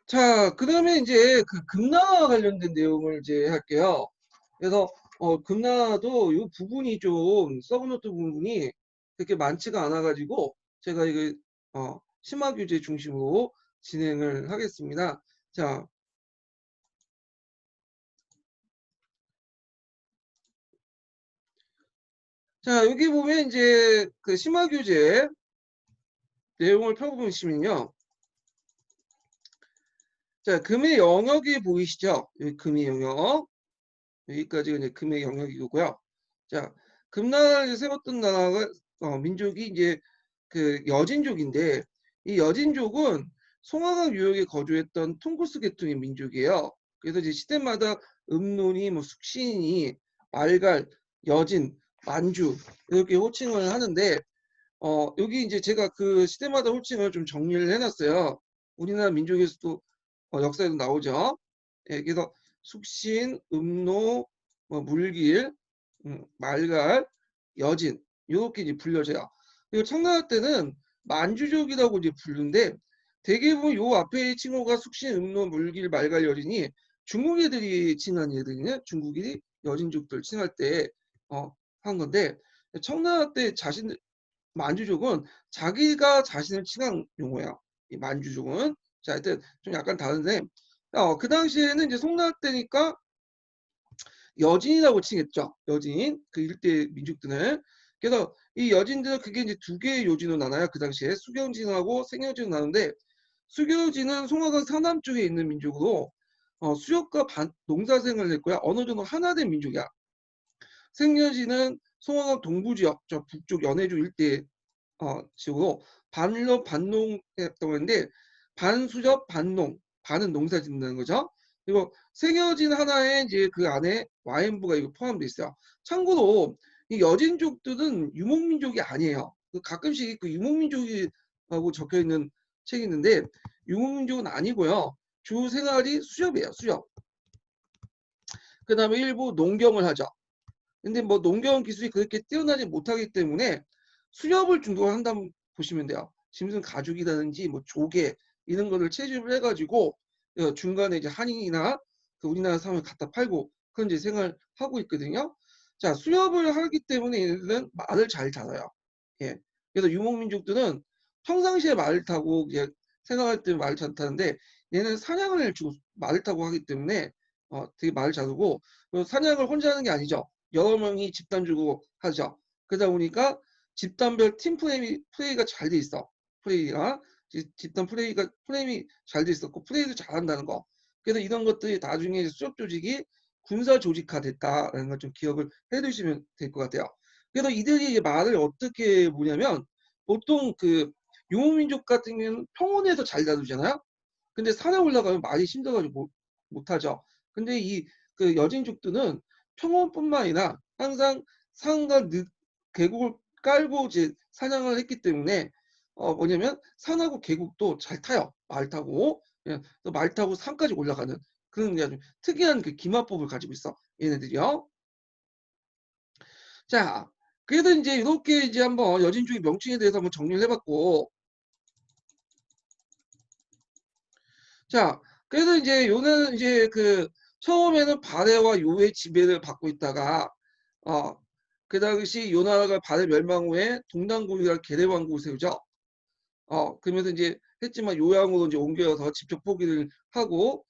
자, 그다음에 이제 그 금나와 관련된 내용을 이제 할게요. 그래서 금나도 이 부분이 좀 서브노트 부분이 그렇게 많지가 않아 가지고 제가 이거 심화 교재 중심으로 진행을 하겠습니다. 자, 자, 여기 보면 이제 그 심화 교재 내용을 펴보시면요. 자, 금의 영역이 보이시죠? 여기 금의 영역. 여기까지가 이제 금의 영역이고요. 자, 금나라를 세웠던 나라가 민족이 이제 그 여진족인데 이 여진족은 송화강 유역에 거주했던 퉁구스 계통의 민족이에요. 그래서 이제 시대마다 음론이 뭐 숙신이 말갈, 여진, 만주 이렇게 호칭을 하는데 여기 이제 제가 그 시대마다 호칭을 좀 정리를 해놨어요. 우리나라 민족에서도 역사에도 나오죠. 예, 그래서 숙신, 음노, 뭐 물길, 말갈, 여진 이렇게 이제 불려져요. 그리고 청나라 때는 만주족이라고 이제 부르는데 대개 보면 요 앞에 칭호가 숙신, 음노, 물길, 말갈, 여진이 중국 애들이 칭한 애들이냐 중국인이 여진족들 칭할 때 한 건데 청나라 때 자신 만주족은 자기가 자신을 칭한 용어예요. 이 만주족은. 자, 하여튼 좀 약간 다른데, 그 당시에는 이제 송나라 때니까 여진이라고 칭했죠. 여진. 그 일대 민족들을. 그래서 이 여진들은 그게 이제 두 개의 요진으로 나눠요. 그 당시에 수경진하고 생여진으로 나누는데, 수경진은 송화강 서남 쪽에 있는 민족으로 수렵과 농사생활을 했고요. 어느 정도 하나된 민족이야. 생여진은 송화강 동부 지역, 저 북쪽 연해주 일대 지역으로 반로 반농했다고 했는데 반수렵 반농 반은 농사 짓는다는 거죠. 그리고 생여진 하나에 이제 그 안에 와인부가 이거 포함되어 있어요. 참고로 이 여진족들은 유목민족이 아니에요. 가끔씩 그 유목민족이라고 적혀 있는 책이 있는데 유목민족은 아니고요. 주 생활이 수렵이에요. 수렵. 그 다음에 일부 농경을 하죠. 근데 뭐 농경 기술이 그렇게 뛰어나지 못하기 때문에 수렵을 중독을 한다고 보시면 돼요. 짐승 가죽이라든지 뭐 조개 이런 거를 채집을 해가지고 중간에 이제 한인이나 그 우리나라 사람을 갖다 팔고 그런 이제 생활하고 있거든요. 자, 수렵을 하기 때문에 얘네들은 말을 잘 타요. 예. 그래서 유목민족들은 평상시에 말을 타고 이제 생활할 때 말을 잘 타는데 얘는 사냥을 주고 말을 타고 하기 때문에 되게 말을 잘하고 사냥을 혼자 하는 게 아니죠. 여러 명이 집단 주고 하죠. 그러다 보니까 집단별 팀 플레이가 잘 돼 있어. 플레이가 집단 프레임이 잘 돼 있었고 플레이도 잘한다는 거. 그래서 이런 것들이 나중에 수렵 조직이 군사 조직화 됐다라는 걸 좀 기억을 해두시면 될 것 같아요. 그래서 이들이 말을 어떻게 보냐면 보통 그 유목민족 같은 경우는 평원에서 잘 다루잖아요. 근데 산에 올라가면 말이 힘들어가지고 못하죠. 근데 이 그 여진족들은 평원뿐만 아니라 항상 산과 계곡을 깔고 이제 사냥을 했기 때문에 뭐냐면 산하고 계곡도 잘 타요. 말 타고 예, 또 말 타고 산까지 올라가는 그런 아주 특이한 그 기마법을 가지고 있어 얘네들이요. 자, 그래서 이제 이렇게 이제 한번 여진족의 명칭에 대해서 한번 정리를 해봤고, 자, 그래서 이제 요는 이제 그 처음에는 발해와 요의 지배를 받고 있다가 어, 그 당시 요 나라가 발해 멸망 후에 동당국이랑 계례왕국을 세우죠. 그러면서 이제 했지만 요양으로 이제 옮겨서 직접 포기를 하고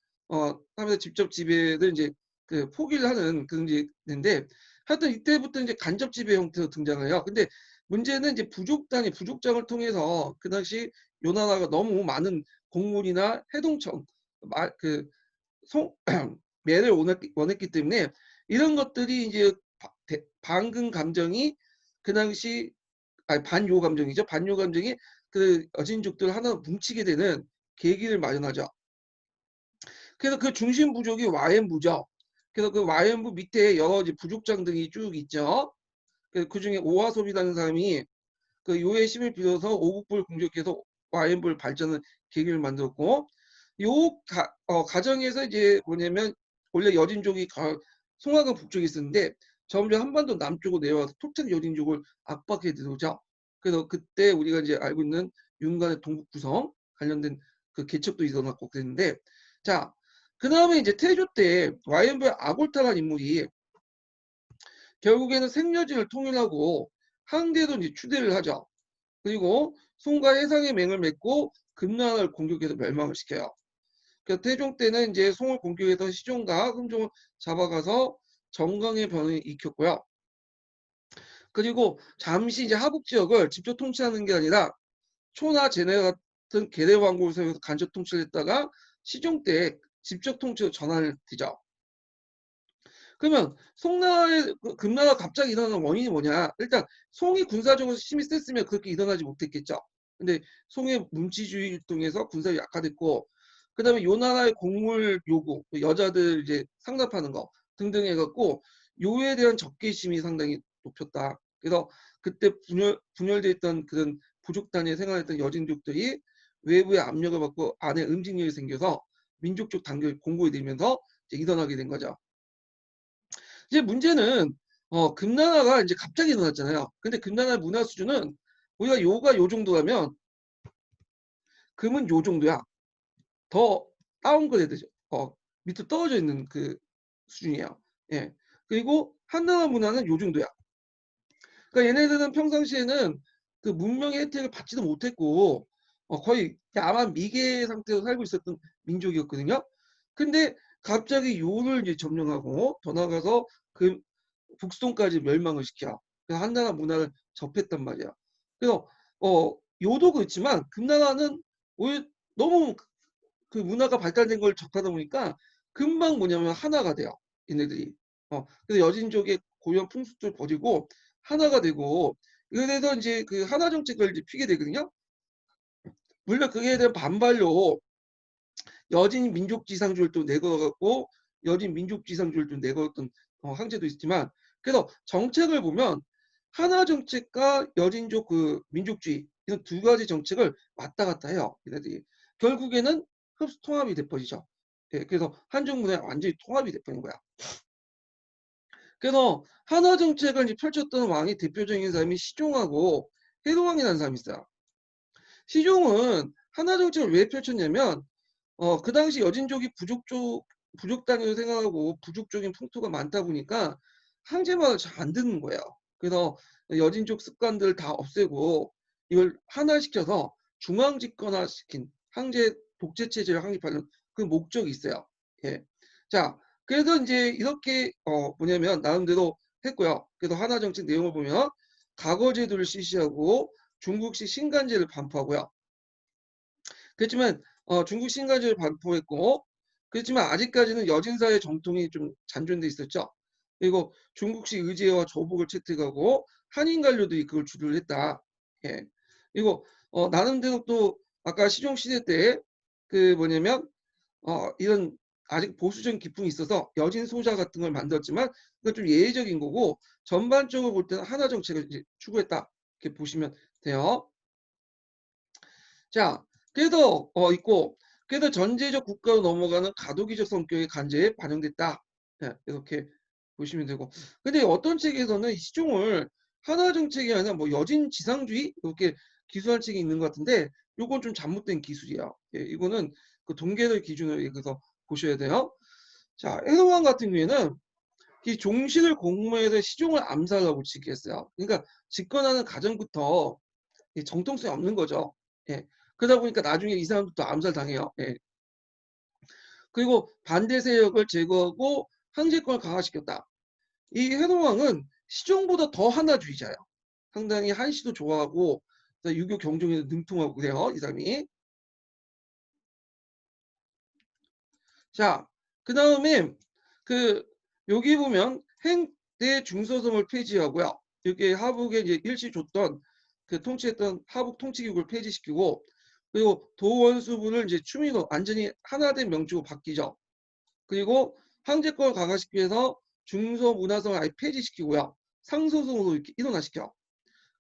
하면서 직접 지배를 이제 그 포기를 하는 그런 게 있는데 하여튼 이때부터 이제 간접 지배 형태로 등장해요. 근데 문제는 이제 부족장을 통해서 그 당시 요 나라가 너무 많은 곡물이나 해동청 그 매를 원했기 때문에 이런 것들이 이제 반금 감정이 그 당시 아니 반요 감정이죠. 반요 감정이 그 여진족들 하나 뭉치게 되는 계기를 마련하죠. 그래서 그 중심 부족이 와엔부죠. 그래서 그 와엔부 밑에 여러 이제 부족장들이 쭉 있죠. 그 중에 오화섭이라는 사람이 그 요의 힘을 빌어서 오국부를 공격해서 와엔부를 발전을 계기를 만들었고 요 가정에서 이제 뭐냐면 원래 여진족이 송화강 북쪽에 있었는데 점점 한반도 남쪽으로 내려와서 토착 여진족을 압박해 들어오죠. 그래서 그때 우리가 이제 알고 있는 윤관의 동북부성 관련된 그 개척도 일어났고 그랬는데 자 그다음에 이제 태조 때 와이연부의 아골타라는 인물이 결국에는 생려진을 통일하고 항대도 이제 추대를 하죠. 그리고 송과 해상의 맹을 맺고 금나라를 공격해서 멸망을 시켜요. 그 태종 때는 이제 송을 공격해서 시종과 흥종을 잡아가서 정강의 변을 일으켰고요. 그리고 잠시 이제 하북 지역을 직접 통치하는 게 아니라 초나 제네 같은 계대 왕국을 세워서 간접 통치를 했다가 시종 때 직접 통치로 전환을 되죠. 그러면 송나라의 금나라가 갑자기 일어나는 원인이 뭐냐? 일단 송이 군사적으로 힘이 셌으면 그렇게 일어나지 못했겠죠. 근데 송의 문치주의를 통해서 군사력이 약화됐고 그다음에 요 나라의 곡물 요구, 여자들 이제 상납하는 거 등등 해갖고 요에 대한 적개심이 상당히 높였다. 그래서 그때 분열돼 있던 그런 부족단에 생활했던 여진족들이 외부의 압력을 받고 안에 응징력이 생겨서 민족적 단결이 공고히 되면서 이제 일어나게 된 거죠. 이제 문제는 금나라가 이제 갑자기 일어났잖아요. 근데 금나라 문화 수준은 우리가 요가 요 정도라면 금은 요 정도야. 더 다운그레이드죠. 밑으로 떨어져 있는 그 수준이에요. 예. 그리고 한나라 문화는 요 정도야. 그러니까 얘네들은 평상시에는 그 문명의 혜택을 받지도 못했고 거의 야만 미개 상태로 살고 있었던 민족이었거든요. 근데 갑자기 요를 이제 점령하고 더 나아가서 그 북송까지 멸망을 시켜. 그래서 한나라 문화를 접했단 말이야. 그래서 요도 그렇지만 금나라는 오히려 너무 그 문화가 발달된 걸 접하다 보니까 금방 뭐냐면 하나가 돼요. 얘네들이. 그래서 여진족의 고유한 풍습을 버리고 하나가 되고 그래서 이제 그 하나 정책을 이제 피게 되거든요. 물론 그에 대한 반발로 여진 민족지상주의를 또 내걸어갖고 여진 민족지상주의를 또 내걸었던 황제도 있지만 그래서 정책을 보면 하나 정책과 여진족 그 민족주의 이런 두 가지 정책을 왔다 갔다 해요. 얘네들이 결국에는 흡수 통합이 돼버리죠. 예, 그래서 한중 문화가 완전히 통합이 돼버린 거야. 그래서 하나 정책을 이제 펼쳤던 왕이 대표적인 사람이 시종하고 해로왕이라는 사람이 있어요. 시종은 하나 정책을 왜 펼쳤냐면 그 당시 여진족이 부족 단위로 생각하고 부족적인 풍토가 많다 보니까 항제말을 잘 안 듣는 거예요. 그래서 여진족 습관들을 다 없애고 이걸 하나시켜서 중앙 집권화시킨 항제 독재 체제를 확립하는 그 목적이 있어요. 예. 자, 그래서 이제 이렇게 뭐냐면 나름대로 했고요. 그래서 하나 정책 내용을 보면 과거 제도를 실시하고 중국식 신간제를 반포하고요. 그렇지만 중국 신간제를 반포했고 그렇지만 아직까지는 여진사의 정통이 좀 잔존돼 있었죠. 그리고 중국식 의제와 조복을 채택하고 한인 관료들이 그걸 주도를 했다. 예. 그리고 나름대로 또 아까 시종 시대 때 그 뭐냐면 이런 아직 보수적인 기풍이 있어서 여진 소자 같은 걸 만들었지만 그건 좀 예외적인 거고 전반적으로 볼 때는 하나 정책을 이제 추구했다. 이렇게 보시면 돼요. 자, 그래서 있고 그래서 전제적 국가로 넘어가는 가도기적 성격의 간제에 반영됐다. 네, 이렇게 보시면 되고. 근데 어떤 책에서는 이 시종을 하나 정책이 아니라 뭐 여진 지상주의 이렇게 기술한 책이 있는 것 같은데 요건 좀 잘못된 기술이야. 예, 이거는 그 동계를 기준으로 여기서 보셔야 돼요. 자, 에르왕 같은 경우에는 이 종실을 공모해서 시종을 암살하고 지겠어요. 그러니까 집권하는 가정부터 정통성이 없는 거죠. 예. 그러다 보니까 나중에 이 사람도 또 암살당해요. 예. 그리고 반대 세력을 제거하고 황제권을 강화시켰다. 이 해동왕은 시종보다 더 하나주의자예요. 상당히 한시도 좋아하고 유교 경종에 능통하고 그래요. 이 사람이. 자, 그 다음에 그 여기 보면 행대 중서섬을 폐지하고요. 여기 하북에 이제 일시 줬던 그 통치했던 하북 통치기구를 폐지시키고 그리고 도원수부를 이제 추미로 완전히 하나된 명칭으로 바뀌죠. 그리고 황제권을 강화시키기 위해서 중서문화성을 아예 폐지시키고요. 상소성으로 이렇게 일원화시켜.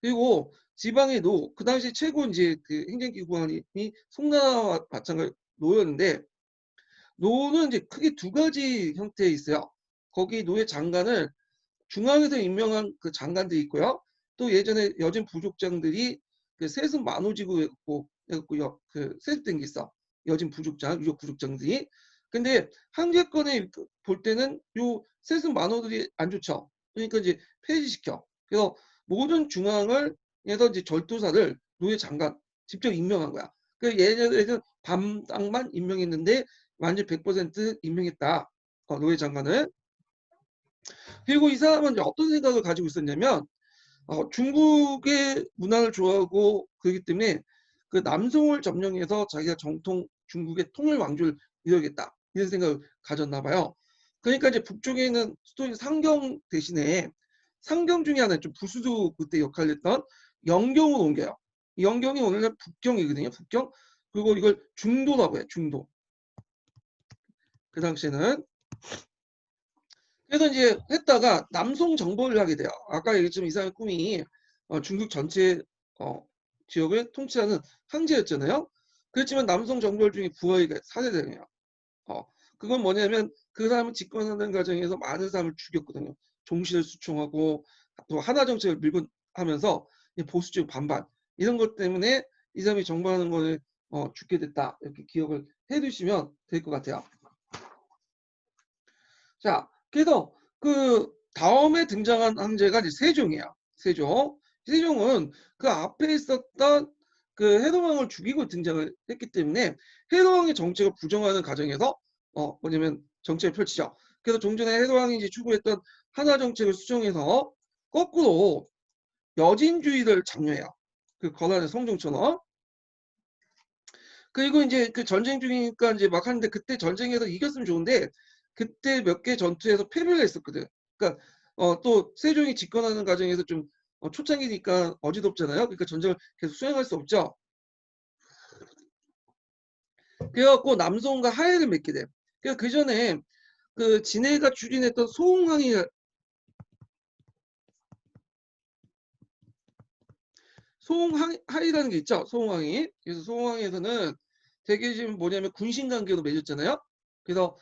그리고 지방의 노, 그 당시 최고 이제 그 행정기관이 송나라와 마찬가지 노였는데 노는 이제 크게 두 가지 형태에 있어요. 거기 노의 장관을 중앙에서 임명한 그 장관들이 있고요. 또 예전에 여진 부족장들이 그 세습 만호지구 해갖고 그 세습된 게 있어. 여진 부족장, 유족 부족장들이. 근데 항제권에 볼 때는 요 세습 만호들이 안 좋죠. 그러니까 이제 폐지시켜. 그래서 모든 중앙을 해서 이제 절도사를 노예 장관 직접 임명한 거야. 그 얘네들은 밤당만 임명했는데 완전 100% 임명했다. 노예 장관을. 그리고 이 사람은 이제 어떤 생각을 가지고 있었냐면 중국의 문화를 좋아하고 그렇기 때문에 그 남송을 점령해서 자기가 정통 중국의 통일 왕조를 이루겠다 이런 생각을 가졌나 봐요. 그러니까 이제 북쪽에 있는 수도인 상경 대신에 상경 중에 하나 좀 부수도 그때 역할을 했던 영경으로 옮겨요. 영경이 오늘날 북경이거든요. 북경. 그리고 이걸 중도라고 해요. 중도. 그 당시에는. 그래서 이제 했다가 남송 정벌을 하게 돼요. 아까 얘기했지만 이 사람의 꿈이 중국 전체 지역을 통치하는 황제였잖아요. 그렇지만 남송 정벌 중에 부하가 살해당해요. 그건 뭐냐면 그 사람을 집권하는 과정에서 많은 사람을 죽였거든요. 종실을 수총하고 또 하나 정책을 밀고 하면서 보수적 반반 이런 것 때문에 이 사람이 정벌하는 거에 죽게 됐다. 이렇게 기억을 해두시면 될 것 같아요. 자, 그래서 그 다음에 등장한 황제가 이제 세종이에요. 세종. 세종은 그 앞에 있었던 그 해동왕을 죽이고 등장을 했기 때문에 해동왕의 정책을 부정하는 과정에서 뭐냐면 정책을 펼치죠. 그래서 종전에 해동왕이 이제 추구했던 하나 정책을 수정해서 거꾸로 여진주의를 장려해요. 그 거란의 성종처럼. 그리고 이제 그 전쟁 중이니까 이제 막 하는데 그때 전쟁에서 이겼으면 좋은데 그때 몇 개 전투에서 패배를 했었거든. 그러니까 또 세종이 집권하는 과정에서 좀 초창기니까 어지럽잖아요. 그러니까 전쟁을 계속 수행할 수 없죠. 그래갖고 남송과 하해를 맺게 돼. 그래서 그 전에 그 진해가 추진했던 소홍항이라는 게 있죠. 소홍항이. 그래서 소홍항에서는 되게 지금 뭐냐면 군신관계로 맺었잖아요. 그래서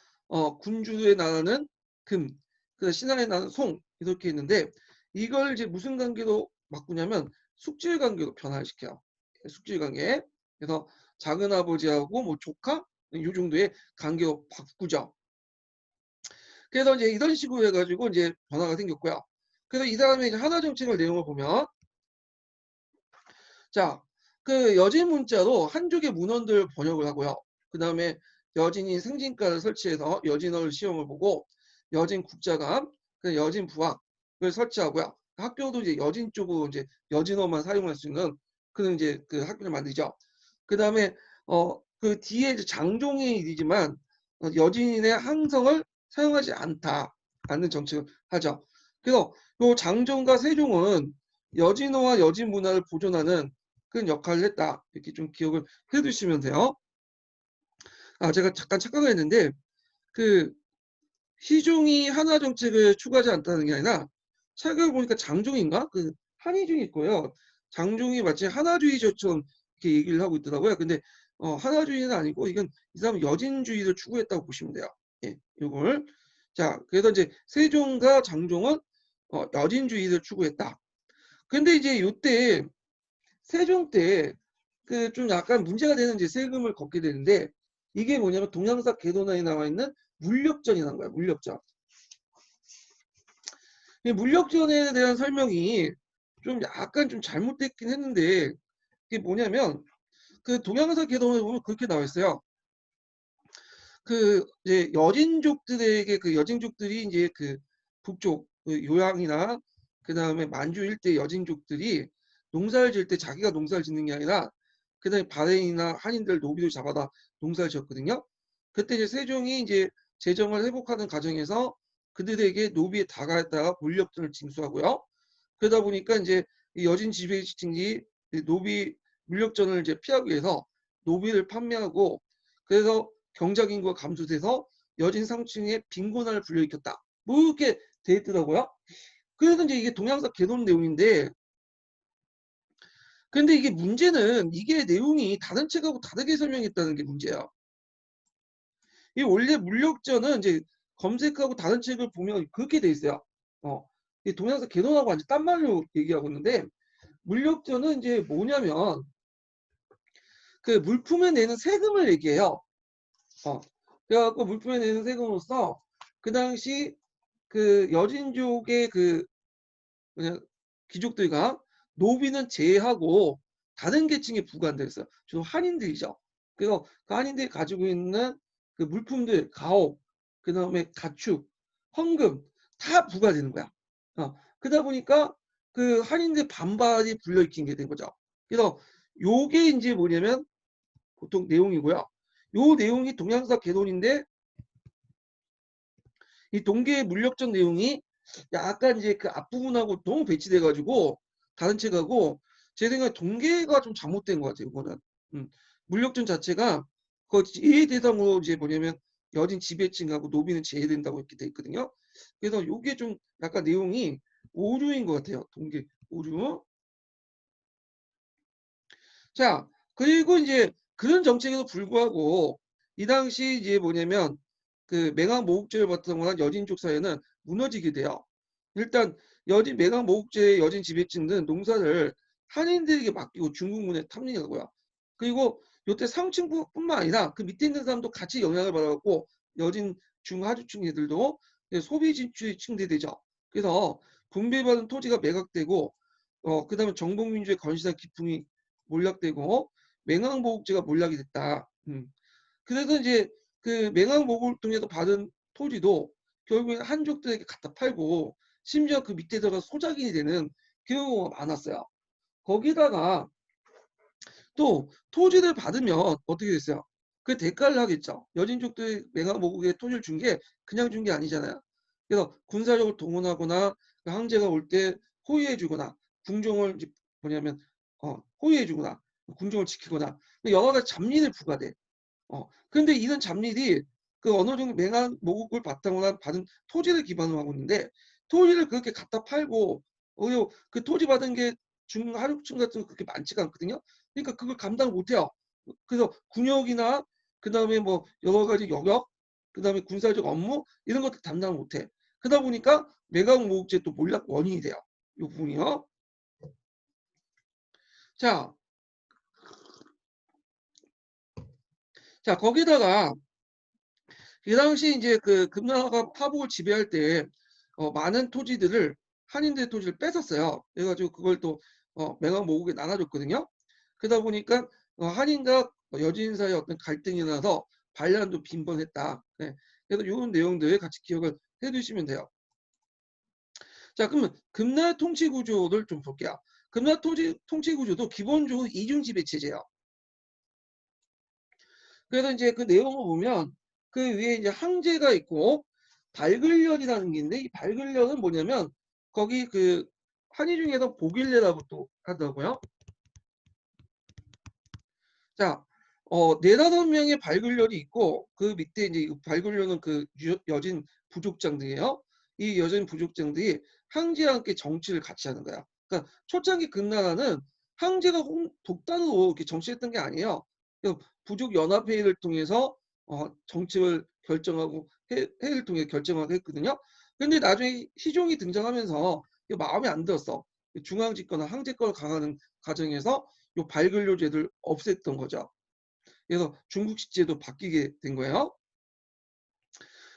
군주의 나라는 금, 그 신하의 나라는 송 이렇게 있는데 이걸 이제 무슨 관계로 바꾸냐면 숙질 관계로 변화시켜요. 숙질 관계. 그래서 작은 아버지하고 뭐 조카 이 정도의 관계로 바꾸죠. 그래서 이제 이런 식으로 해가지고 이제 변화가 생겼고요. 그래서 이 사람의 이제 하나 정책을 내용을 보면 자, 그 여진 문자로 한족의 문헌들 번역을 하고요. 그 다음에 여진이 생진과를 설치해서 여진어를 시험을 보고 여진 국자감, 그 여진 부학을 설치하고요. 학교도 이제 여진 쪽으로 이제 여진어만 사용할 수 있는 그런 이제 그 학교를 만들죠. 그 다음에 그 뒤에 이제 장종의 일이지만 여진의 항성을 사용하지 않는 정책을 하죠. 그래서 요 장종과 세종은 여진어와 여진 문화를 보존하는 그런 역할을 했다. 이렇게 좀 기억을 해두시면 돼요. 제가 잠깐 착각을 했는데 그 희종이 한화 정책을 추구하지 않다는 게 아니라 책을 보니까 장종인가? 그 한희종이 있고요. 장종이 마치 한화주의자처럼 이렇게 얘기를 하고 있더라고요. 근데 한화주의는 아니고 이건 이 사람은 여진주의를 추구했다고 보시면 돼요. 예, 요걸. 자, 그래서 이제 세종과 장종은 여진주의를 추구했다. 근데 이제 요때 세종 때 그 좀 약간 문제가 되는 이제 세금을 걷게 되는데 이게 뭐냐면 동양사 개도나에 나와 있는 물력전이라는 거야. 물력전. 이 물력전에 대한 설명이 좀 약간 좀 잘못됐긴 했는데 이게 뭐냐면 그 동양사 개도나에 보면 그렇게 나와 있어요. 그 이제 여진족들에게 그 여진족들이 이제 그 북쪽 그 요양이나 그 다음에 만주 일대 여진족들이 농사를 지을 때 자기가 농사를 짓는 게 아니라 그 다음에 바레인이나 한인들 노비를 잡아다 농사를 지었거든요. 그때 이제 세종이 이제 재정을 회복하는 과정에서 그들에게 노비에 다가했다가 물력들을 징수하고요. 그러다 보니까 이제 이 여진 지배층이 노비 물력전을 이제 피하기 위해서 노비를 판매하고 그래서 경작 인구가 감소돼서 여진 상층의 빈곤화를 불러일으켰다. 뭐 이렇게 돼 있더라고요. 그래서 이제 이게 동양사 개론 내용인데 근데 이게 문제는 이게 내용이 다른 책하고 다르게 설명했다는 게 문제야. 이 원래 물력전은 이제 검색하고 다른 책을 보면 그렇게 돼 있어요. 이 동양사 개론하고 완전 딴 말로 얘기하고 있는데 물력전은 이제 뭐냐면 그 물품에 내는 세금을 얘기해요. 그래갖고 물품에 내는 세금으로서 그 당시 그 여진족의 그 뭐냐 귀족들과 노비는 제외하고 다른 계층에 부과한다 했어요. 주로 한인들이죠. 그래서 그 한인들이 가지고 있는 그 물품들, 가옥, 그다음에 가축, 헌금 다 부과되는 거야. 그러다 보니까 그 한인들 반발이 불러일으킨 게 된 거죠. 그래서 요게 이제 뭐냐면 보통 내용이고요. 요 내용이 동양사 개론인데 이 동계의 물력적 내용이 약간 이제 그 앞부분하고 너무 배치돼 가지고 다른 책하고 제 생각에 동계가 좀 잘못된 것 같아요. 이거는 물력전 자체가 그 예외 대상으로 이제 뭐냐면 여진 지배층하고 노비는 제외된다고 이렇게 돼 있거든요. 그래서 요게 좀 약간 내용이 오류인 것 같아요. 동계 오류. 자, 그리고 이제 그런 정책에도 불구하고 이 당시 이제 뭐냐면 그 맹학 모국제를 바탕으로 여진족 사회는 무너지게 돼요. 일단 여진 맹학 모국제의 여진 지배층은 농사를 한인들에게 맡기고 중국문에 탐닉하고요. 그리고 요때 상층뿐만 아니라 그 밑에 있는 사람도 같이 영향을 받아갖고 여진 중하주층 애들도 소비 진출이 층대되죠. 그래서 분배받은 토지가 매각되고 그다음에 정복민주의 건실한 기풍이 몰락되고 맹항모국제가 몰락이 됐다. 그래서 이제 그 맹항모국을 통해서 받은 토지도 결국에 한족들에게 갖다 팔고 심지어 그 밑에 들어가 소작인이 되는 경우가 많았어요. 거기다가 또 토지를 받으면 어떻게 됐어요? 그 대가를 하겠죠. 여진족들이 맹항모국에 토지를 준 게 그냥 준 게 아니잖아요. 그래서 군사력을 동원하거나 그 황제가 올 때 호위해주거나 궁정을 뭐냐면 호위해주거나 궁정을 지키거나 여러 가지 잡일을 부과돼. 그런데 이런 잡일이 그 어느 정도 맹한 모국을 바탕으로 한 받은 토지를 기반으로 하고 있는데 토지를 그렇게 갖다 팔고 그리고 그 토지 받은 게 중하류층 같은 거 그렇게 많지가 않거든요. 그러니까 그걸 감당을 못해요. 그래서 군역이나 그다음에 뭐 여러 가지 영역, 그다음에 군사적 업무 이런 것들 담당을 못해. 그러다 보니까 매각 모국제 또 몰락 원인이 돼요. 이 부분이요. 자, 자 거기다가 그 당시 이제 그 금나라가 파국을 지배할 때 많은 토지들을 한인들의 토지를 뺏었어요. 그래가지고 그걸 또 맹학 모국에 나눠줬거든요. 그러다 보니까 한인과 여진 사이의 어떤 갈등이 나서 반란도 빈번했다. 네. 그래서 이런 내용들 같이 기억을 해두시면 돼요. 자, 그러면 금나라 통치 구조를 좀 볼게요. 금나라 통치 구조도 기본적으로 이중 지배 체제예요. 그래서 이제 그 내용을 보면 그 위에 이제 항제가 있고 발글련이라는 게 있는데 이 발글련은 뭐냐면 거기 그 한의 중에서 보길래라고 또 하더라고요. 자, 네다섯 명의 발굴련이 있고 그 밑에 이제 발굴련은 그 여진 부족장들이에요. 이 여진 부족장들이 황제와 함께 정치를 같이 하는 거야. 그러니까 초창기 금나라는 황제가 독단으로 이렇게 정치했던 게 아니에요. 부족 연합회의를 통해서 정책을 결정하고 회의를 통해 결정하고 했거든요. 근데 나중에 희종이 등장하면서 마음에 안 들었어. 중앙집권과 황제권을 강화하는 과정에서 요 발근료제를 없앴던 거죠. 그래서 중국식 제도 바뀌게 된 거예요.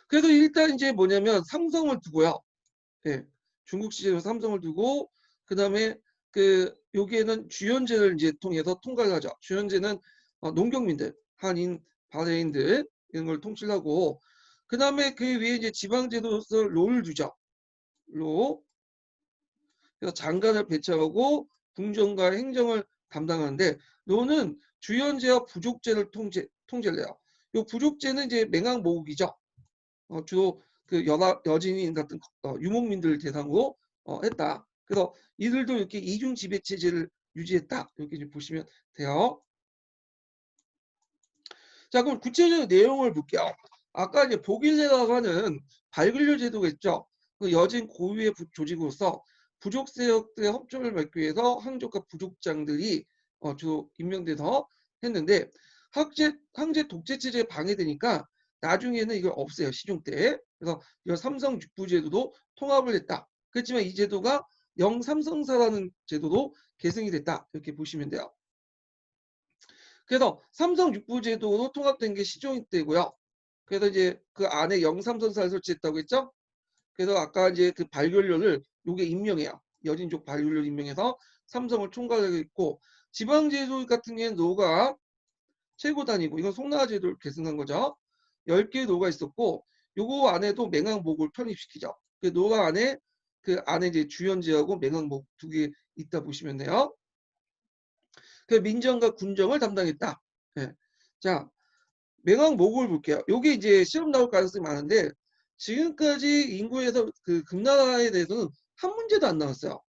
그래서 일단 이제 뭐냐면 삼성을 두고요. 예. 중국식 제도 삼성을 두고 그다음에 그 여기에는 주연제를 이제 통해서 통과를 하죠. 주연제는 농경민들, 한인, 바레인들 이런 걸 통치하고 그다음에 그 위에 이제 지방제도로서 롤을 두죠. 로. 그래서 장관을 배치하고 궁정과 행정을 담당하는데 노는 주연제와 부족제를 통제를 해요. 이 부족제는 이제 맹항모국이죠. 주로 그 여진인 같은 유목민들을 대상으로 했다. 그래서 이들도 이렇게 이중 지배 체제를 유지했다. 이렇게 이제 보시면 돼요. 자, 그럼 구체적인 내용을 볼게요. 아까 이제 보길래라고 하는 발근료 제도가 있죠. 그 여진 고유의 조직으로서 부족 세력들의 협조를 받기 위해서 황족과 부족장들이 주로 임명돼서 했는데 황제 독재 체제에 방해되니까 나중에는 이걸 없애요. 시종 때. 그래서 이 삼성 육부 제도도 통합을 했다. 그렇지만 이 제도가 영삼성사라는 제도도 계승이 됐다. 이렇게 보시면 돼요. 그래서 삼성 육부제도로 통합된 게 시종 때고요. 그래서 이제 그 안에 영삼선사를 설치했다고 했죠. 그래서 아까 이제 그 발견료를 요게 임명해요. 여진족 발견료 임명해서 삼성을 총괄하고 있고, 지방제도 같은 경우에는 노가 최고단위고, 이건 송나라 제도를 계승한 거죠. 10개의 노가 있었고, 요거 안에도 맹항목을 편입시키죠. 그 노가 안에 그 안에 이제 주연제하고 맹항목 두 개 있다 보시면 돼요. 그 민정과 군정을 담당했다. 예. 자, 맹항목을 볼게요. 요게 이제 시험 나올 가능성이 많은데, 지금까지 인구에서 그 금나라에 대해서는 한 문제도 안 나왔어요.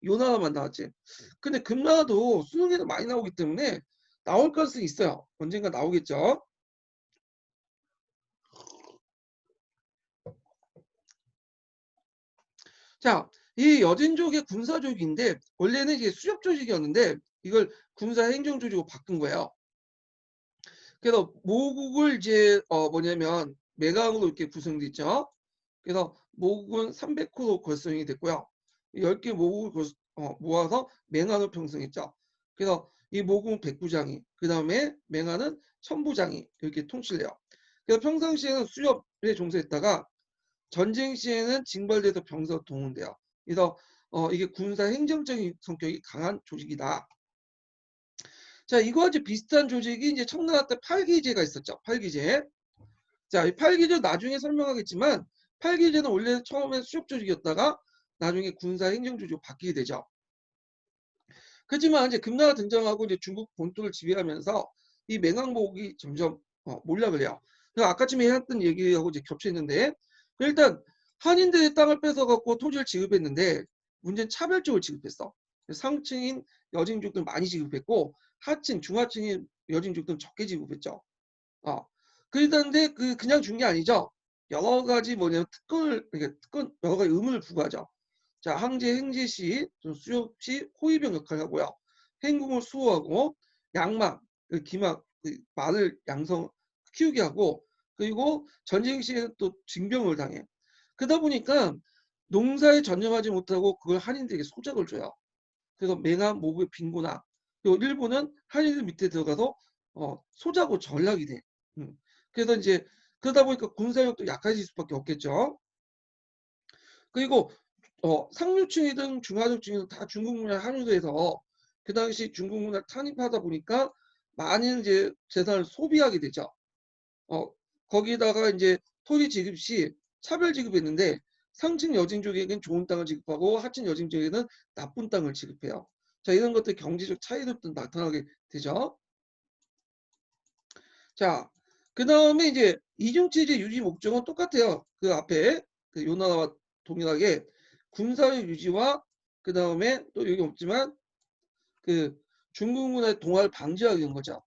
요 나라만 나왔지. 근데 금나라도 수능에도 많이 나오기 때문에 나올 가능성이 있어요. 언젠가 나오겠죠. 자, 이 여진족의 군사족인데 원래는 이게 수렵조직이었는데 이걸 군사행정조직으로 바꾼 거예요. 그래서 모국을 이제 뭐냐면 매강으로 이렇게 구성돼 있죠. 그래서 모국은 300호로 결성이 됐고요. 10개 모국을 모아서 맹안을 편성했죠. 그래서 이 모국은 백부장이, 그 다음에 맹안은 천부장이 이렇게 통치해요. 그래서 평상시에는 수렵에 종사했다가 전쟁 시에는 징발돼서 병사로 동원돼요. 그래서 이게 군사 행정적인 성격이 강한 조직이다. 자, 이거와 이제 비슷한 조직이 이제 청나라 때 팔기제가 있었죠. 팔기제. 자, 이 팔기제 나중에 설명하겠지만 팔기제는 원래 처음에 수렵 조직이었다가 나중에 군사 행정 조직으로 바뀌게 되죠. 그렇지만 이제 금나라 등장하고 이제 중국 본토를 지배하면서 이 맹항목이 점점 몰락을 해요. 아까쯤에 했던 얘기하고 이제 겹쳐 있는데, 일단 한인들의 땅을 뺏어갖고 토지를 지급했는데 문제는 차별적으로 지급했어. 상층인 여진족들 많이 지급했고 하층, 중하층인 여진족들은 적게 지급했죠. 어. 그런데 그냥 준 게 아니죠. 여러 가지 뭐냐면 특권을, 그러니까 특권 여러 가지 의무를 부과하죠. 자, 항제, 행제 시, 수योग 시 호위병 역할을 하고요. 행궁을 수호하고, 양막, 기막, 말을 양성 키우게 하고, 그리고 전쟁 시에는 또 징병을 당해. 그러다 보니까 농사에 전념하지 못하고 그걸 한인들에게 소작을 줘요. 그래서 맹한 모국의 빈곤화. 그리고 일부는 한인들 밑에 들어가서 소작고 전락이 돼. 그래서 이제 그러다 보니까 군사력도 약해질 수밖에 없겠죠. 그리고 상류층이든 중하층이든 다 중국 문화에 함유돼서 그 당시 중국 문화를 탄입하다 보니까 많은 이제 재산을 소비하게 되죠. 어, 거기다가 이제 토지 지급 시 차별 지급했는데 상층 여진족에게는 좋은 땅을 지급하고 하층 여진족에게는 나쁜 땅을 지급해요. 자, 이런 것들 경제적 차이도 또 나타나게 되죠. 자, 그 다음에 이제 이중체제 유지 목적은 똑같아요. 그 앞에 그 요나라와 동일하게 군사의 유지와 그 다음에 또 여기 없지만 그 중국 문화의 동화를 방지하기 위한 거죠.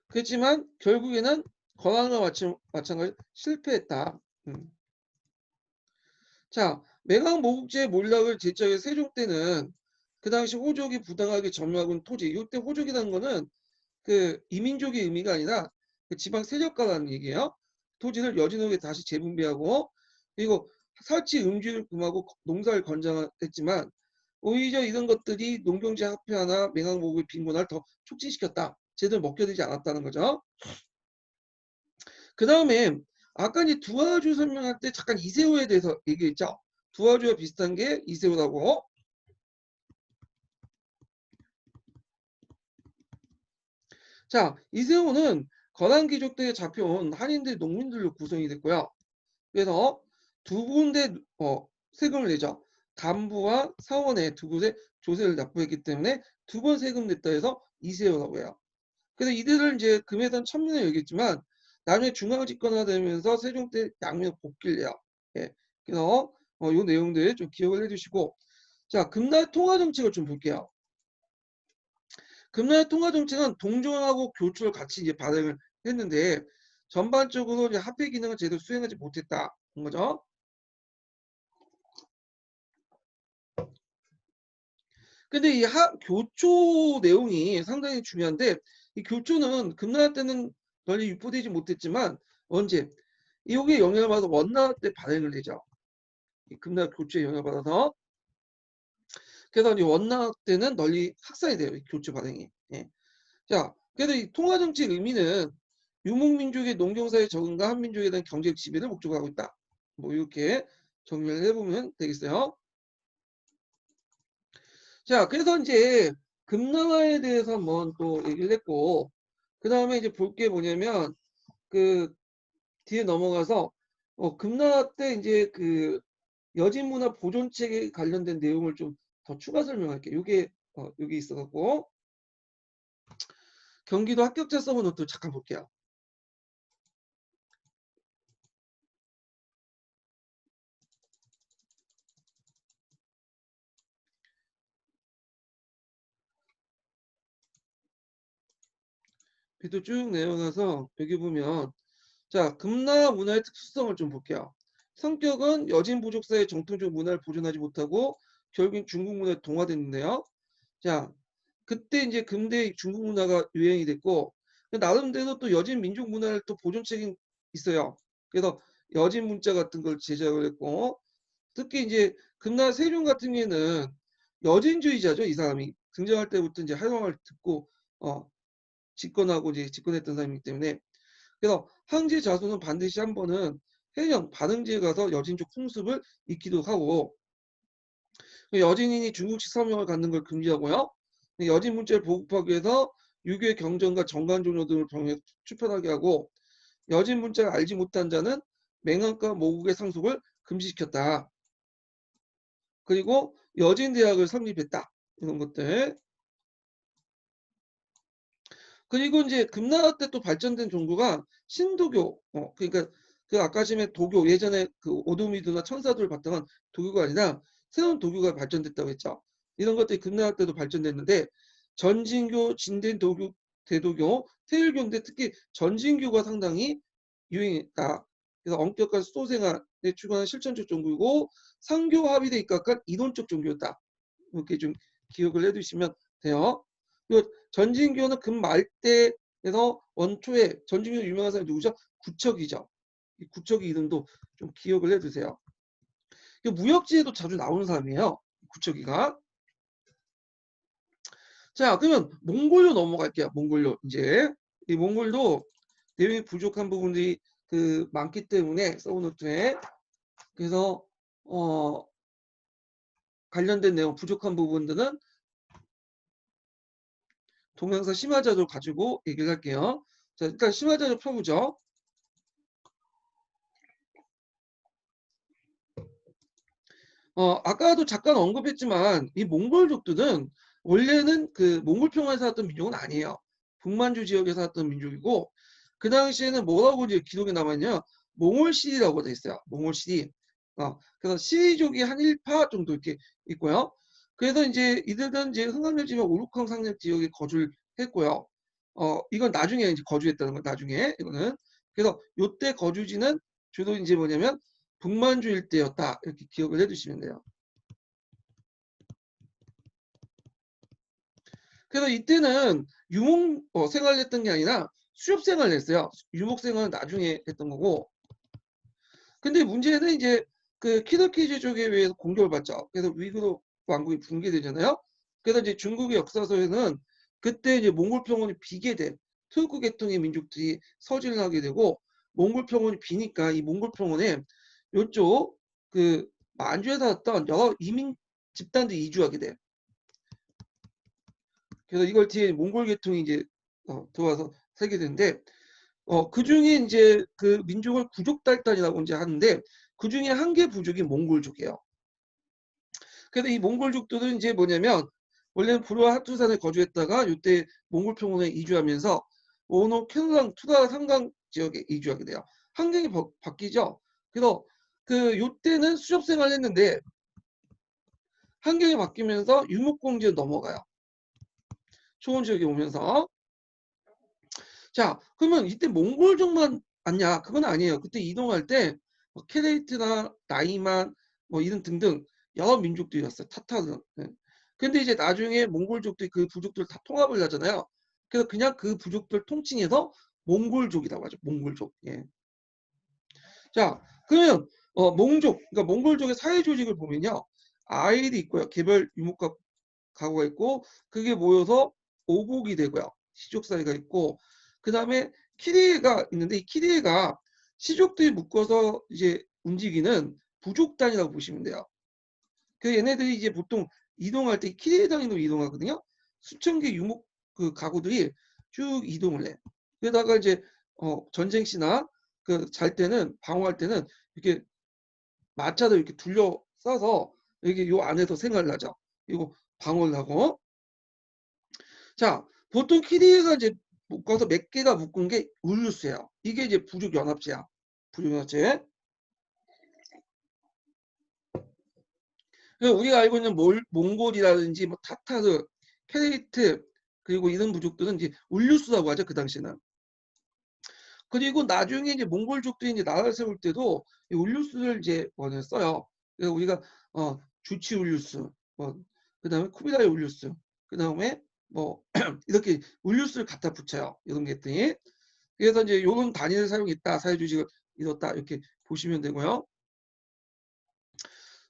그렇지만 결국에는 거란과 마찬가지 실패했다. 자, 매강 모국제 몰락을 제적의 세종 때는 그 당시 호족이 부당하게 점유하고 있는 토지, 이때 호족이라는 거는 그 이민족의 의미가 아니라 그 지방 세력가라는 얘기예요. 토지를 여진에게 다시 재분배하고, 그리고 살치 음주를 금하고 농사를 권장했지만 오히려 이런 것들이 농경지 합폐화나 맹항목의 빈곤화를 더 촉진시켰다. 제대로 먹혀들지 않았다는 거죠. 그 다음에 아까 이제 두아주 설명할 때 잠깐 이세호에 대해서 얘기했죠. 두아주와 비슷한 게 이세호라고. 자, 이세호는 거란 귀족들에 잡혀온 한인들 농민들로 구성이 됐고요. 그래서 두 군데 세금을 내죠. 간부와 사원에 두 곳에 조세를 납부했기 때문에 두 번 세금 냈다 해서 이세호라고 해요. 그래서 이들을 이제 금해선 천민을 여겼지만 나중에 중앙 집권화되면서 세종 때 양면 복귀를 해요. 예. 그래서 요 내용들 좀 기억을 해주시고, 자, 금나라 통화 정책을 좀 볼게요. 금나라 통화 정책은 동정하고 교초를 같이 이제 발행을 했는데 전반적으로 이제 화폐 기능을 제대로 수행하지 못했다. 는 거죠. 근데 이 교초 내용이 상당히 중요한데 이 교초는 금나라 때는 널리 유포되지 못했지만 언제 이게 영향을 받아서 원나라 때 발행을 되죠. 이 금나라 교주의 영향을 받아서. 그래서 이제 원나라 때는 널리 확산이 돼요. 이 교주 발행이. 예. 자, 그래서 이 통화 정치의 의미는 유목민족의 농경사회 적응과 한민족에 대한 경제적 지배를 목적으로 하고 있다. 뭐 이렇게 정리를 해보면 되겠어요. 자, 그래서 이제 금나라에 대해서 한번 또 얘기를 했고, 그 다음에 이제 볼 게 뭐냐면 그 뒤에 넘어가서 금나라 때 이제 그 여진 문화 보존책에 관련된 내용을 좀 더 추가 설명할게요. 요게 여기 있어갖고 경기도 합격자 서버 노트 잠깐 볼게요. 밑으로 쭉 내려가서 여기 보면 자, 금나라 문화의 특수성을 좀 볼게요. 성격은 여진 부족사의 정통적 문화를 보존하지 못하고 결국엔 중국 문화에 동화됐는데요. 자, 그때 이제 근대 중국 문화가 유행이 됐고 나름대로 또 여진 민족 문화를 또 보존책이 있어요. 그래서 여진 문자 같은 걸 제작을 했고 특히 이제 금나라 세종 같은 경우에는 여진주의자죠. 이 사람이 등장할 때부터 이제 활동을 듣고 집권하고 이제 집권했던 사람이기 때문에 그래서 황제 자손은 반드시 한 번은 해령 반흥지에 가서 여진족 풍습을 익히도 하고 여진인이 중국식 서명을 갖는 걸 금지하고요. 여진 문자를 보급하기 위해서 유교의 경전과 정관종료 등을 병해 출판하게 하고 여진 문자를 알지 못한 자는 맹한과 모국의 상속을 금지시켰다. 그리고 여진 대학을 설립했다. 이런 것들. 그리고 이제 금나라 때 또 발전된 종교가 신도교. 그러니까 그 아까 전에 도교 예전에 그 오도미드나 천사들을 바탕한 도교가 아니라 새로운 도교가 발전됐다고 했죠. 이런 것들이 금나라 때도 발전됐는데 전진교, 진대도교, 대도교, 태율교인데 특히 전진교가 상당히 유행했다. 그래서 엄격한 수도생활에 추구하는 실천적 종교고 상교 합의에 입각한 이론적 종교였다. 이렇게 좀 기억을 해두시면 돼요. 그리고 전진교는 금말대에서 원초에 전진교 유명한 사람이 누구죠? 구척이죠. 이 구척의 이름도 좀 기억을 해두세요. 무역지에도 자주 나오는 사람이에요. 구척이가. 자, 그러면 몽골로 넘어갈게요. 몽골로 이제 이 몽골도 내용이 부족한 부분들이 그 많기 때문에 서브노트에 그래서 관련된 내용 부족한 부분들은 동영상 심화자료 가지고 얘기를 할게요. 자, 일단 심화자료 펴보죠. 아까도 잠깐 언급했지만 이 몽골족들은 원래는 그 몽골 평화에 살았던 민족은 아니에요. 북만주 지역에 살았던 민족이고 그 당시에는 뭐라고 이제 기록에 남았냐? 몽골시리라고 돼 있어요. 몽골시리. 그래서 시리족이 한 1파 정도 이렇게 있고요. 그래서 이제 이들은 이제 흥한면 지역 오룩항 상륙 지역에 거주를 했고요. 이건 나중에 이제 거주했다는 거 나중에 이거는. 그래서 요때 거주지는 주로 이제 뭐냐면 북만주 일대였다. 이렇게 기억을 해두시면 돼요. 그래서 이때는 유목 생활을 했던 게 아니라 수렵 생활을 했어요. 유목 생활은 나중에 했던 거고. 근데 문제는 이제 그 키르키즈 쪽에 의해서 공격을 받죠. 그래서 위구르 왕국이 붕괴되잖아요. 그래서 이제 중국의 역사서에는 그때 이제 몽골 평원이 비게 된 투르크 계통의 민족들이 서진을 하게 되고 몽골 평원이 비니까 이 몽골 평원에 요쪽 그 만주에 살았던 여러 이민 집단들이 이주하게 돼. 그래서 이걸 뒤에 몽골 계통이 이제 들어와서 살게 되는데 그 중에 이제 그 민족을 구족달단이라고 이제 하는데 그 중에 한 개 부족이 몽골족이에요. 그래서 이 몽골족들은 이제 뭐냐면 원래는 부르와 하투산에 거주했다가 이때 몽골 평원에 이주하면서 오노 켄랑 투라 삼강 지역에 이주하게 돼요. 환경이 바뀌죠. 그래서 그 요때는 수렵 생활을 했는데 환경이 바뀌면서 유목공지에 넘어가요. 초원 지역에 오면서. 자, 그러면 이때 몽골족만 왔냐? 그건 아니에요. 그때 이동할 때 케레이트나 나이만 뭐 이런 등등 여러 민족들이 왔어요. 타타르. 네. 근데 이제 나중에 몽골족들이 그 부족들 다 통합을 하잖아요. 그래서 그냥 그 부족들 통칭해서 몽골족이라고 하죠. 몽골족. 예. 자, 그러면 몽족, 그러니까 몽골족의 사회 조직을 보면요. 아일이 있고요. 개별 유목과 가구가 있고 그게 모여서 오복이 되고요. 시족 사회가 있고 그다음에 키리에가 있는데 이 키리에가 시족들이 묶어서 이제 움직이는 부족단이라고 보시면 돼요. 그 얘네들이 이제 보통 이동할 때 키리에 단위로 이동하거든요. 수천 개 유목 그 가구들이 쭉 이동을 해. 그러다가 이제 전쟁 시나 그 잘 때는 방어할 때는 이렇게 마차도 이렇게 둘러싸서 여기 요 안에서 생활을 하죠. 그리고 방어를 하고 자, 보통 키리에가 이제 묶어서 몇 개가 묶은 게 울루스예요. 이게 이제 부족연합체야. 부족연합체. 그래서 우리가 알고 있는 몽골이라든지 뭐 타타르, 케레이트 그리고 이런 부족들은 이제 울루스라고 하죠. 그 당시에는. 그리고 나중에 이제 몽골족들이 이제 나라를 세울 때도 이 울루스를 이제 써요. 그래서 우리가 주치 울루스, 뭐 그다음에 쿠비라이 울루스, 그다음에 뭐 이렇게 울루스를 갖다 붙여요. 이런 것들이. 그래서 이제 요런 단위를 사용했다, 사회 조직을 이뤘다 이렇게 보시면 되고요.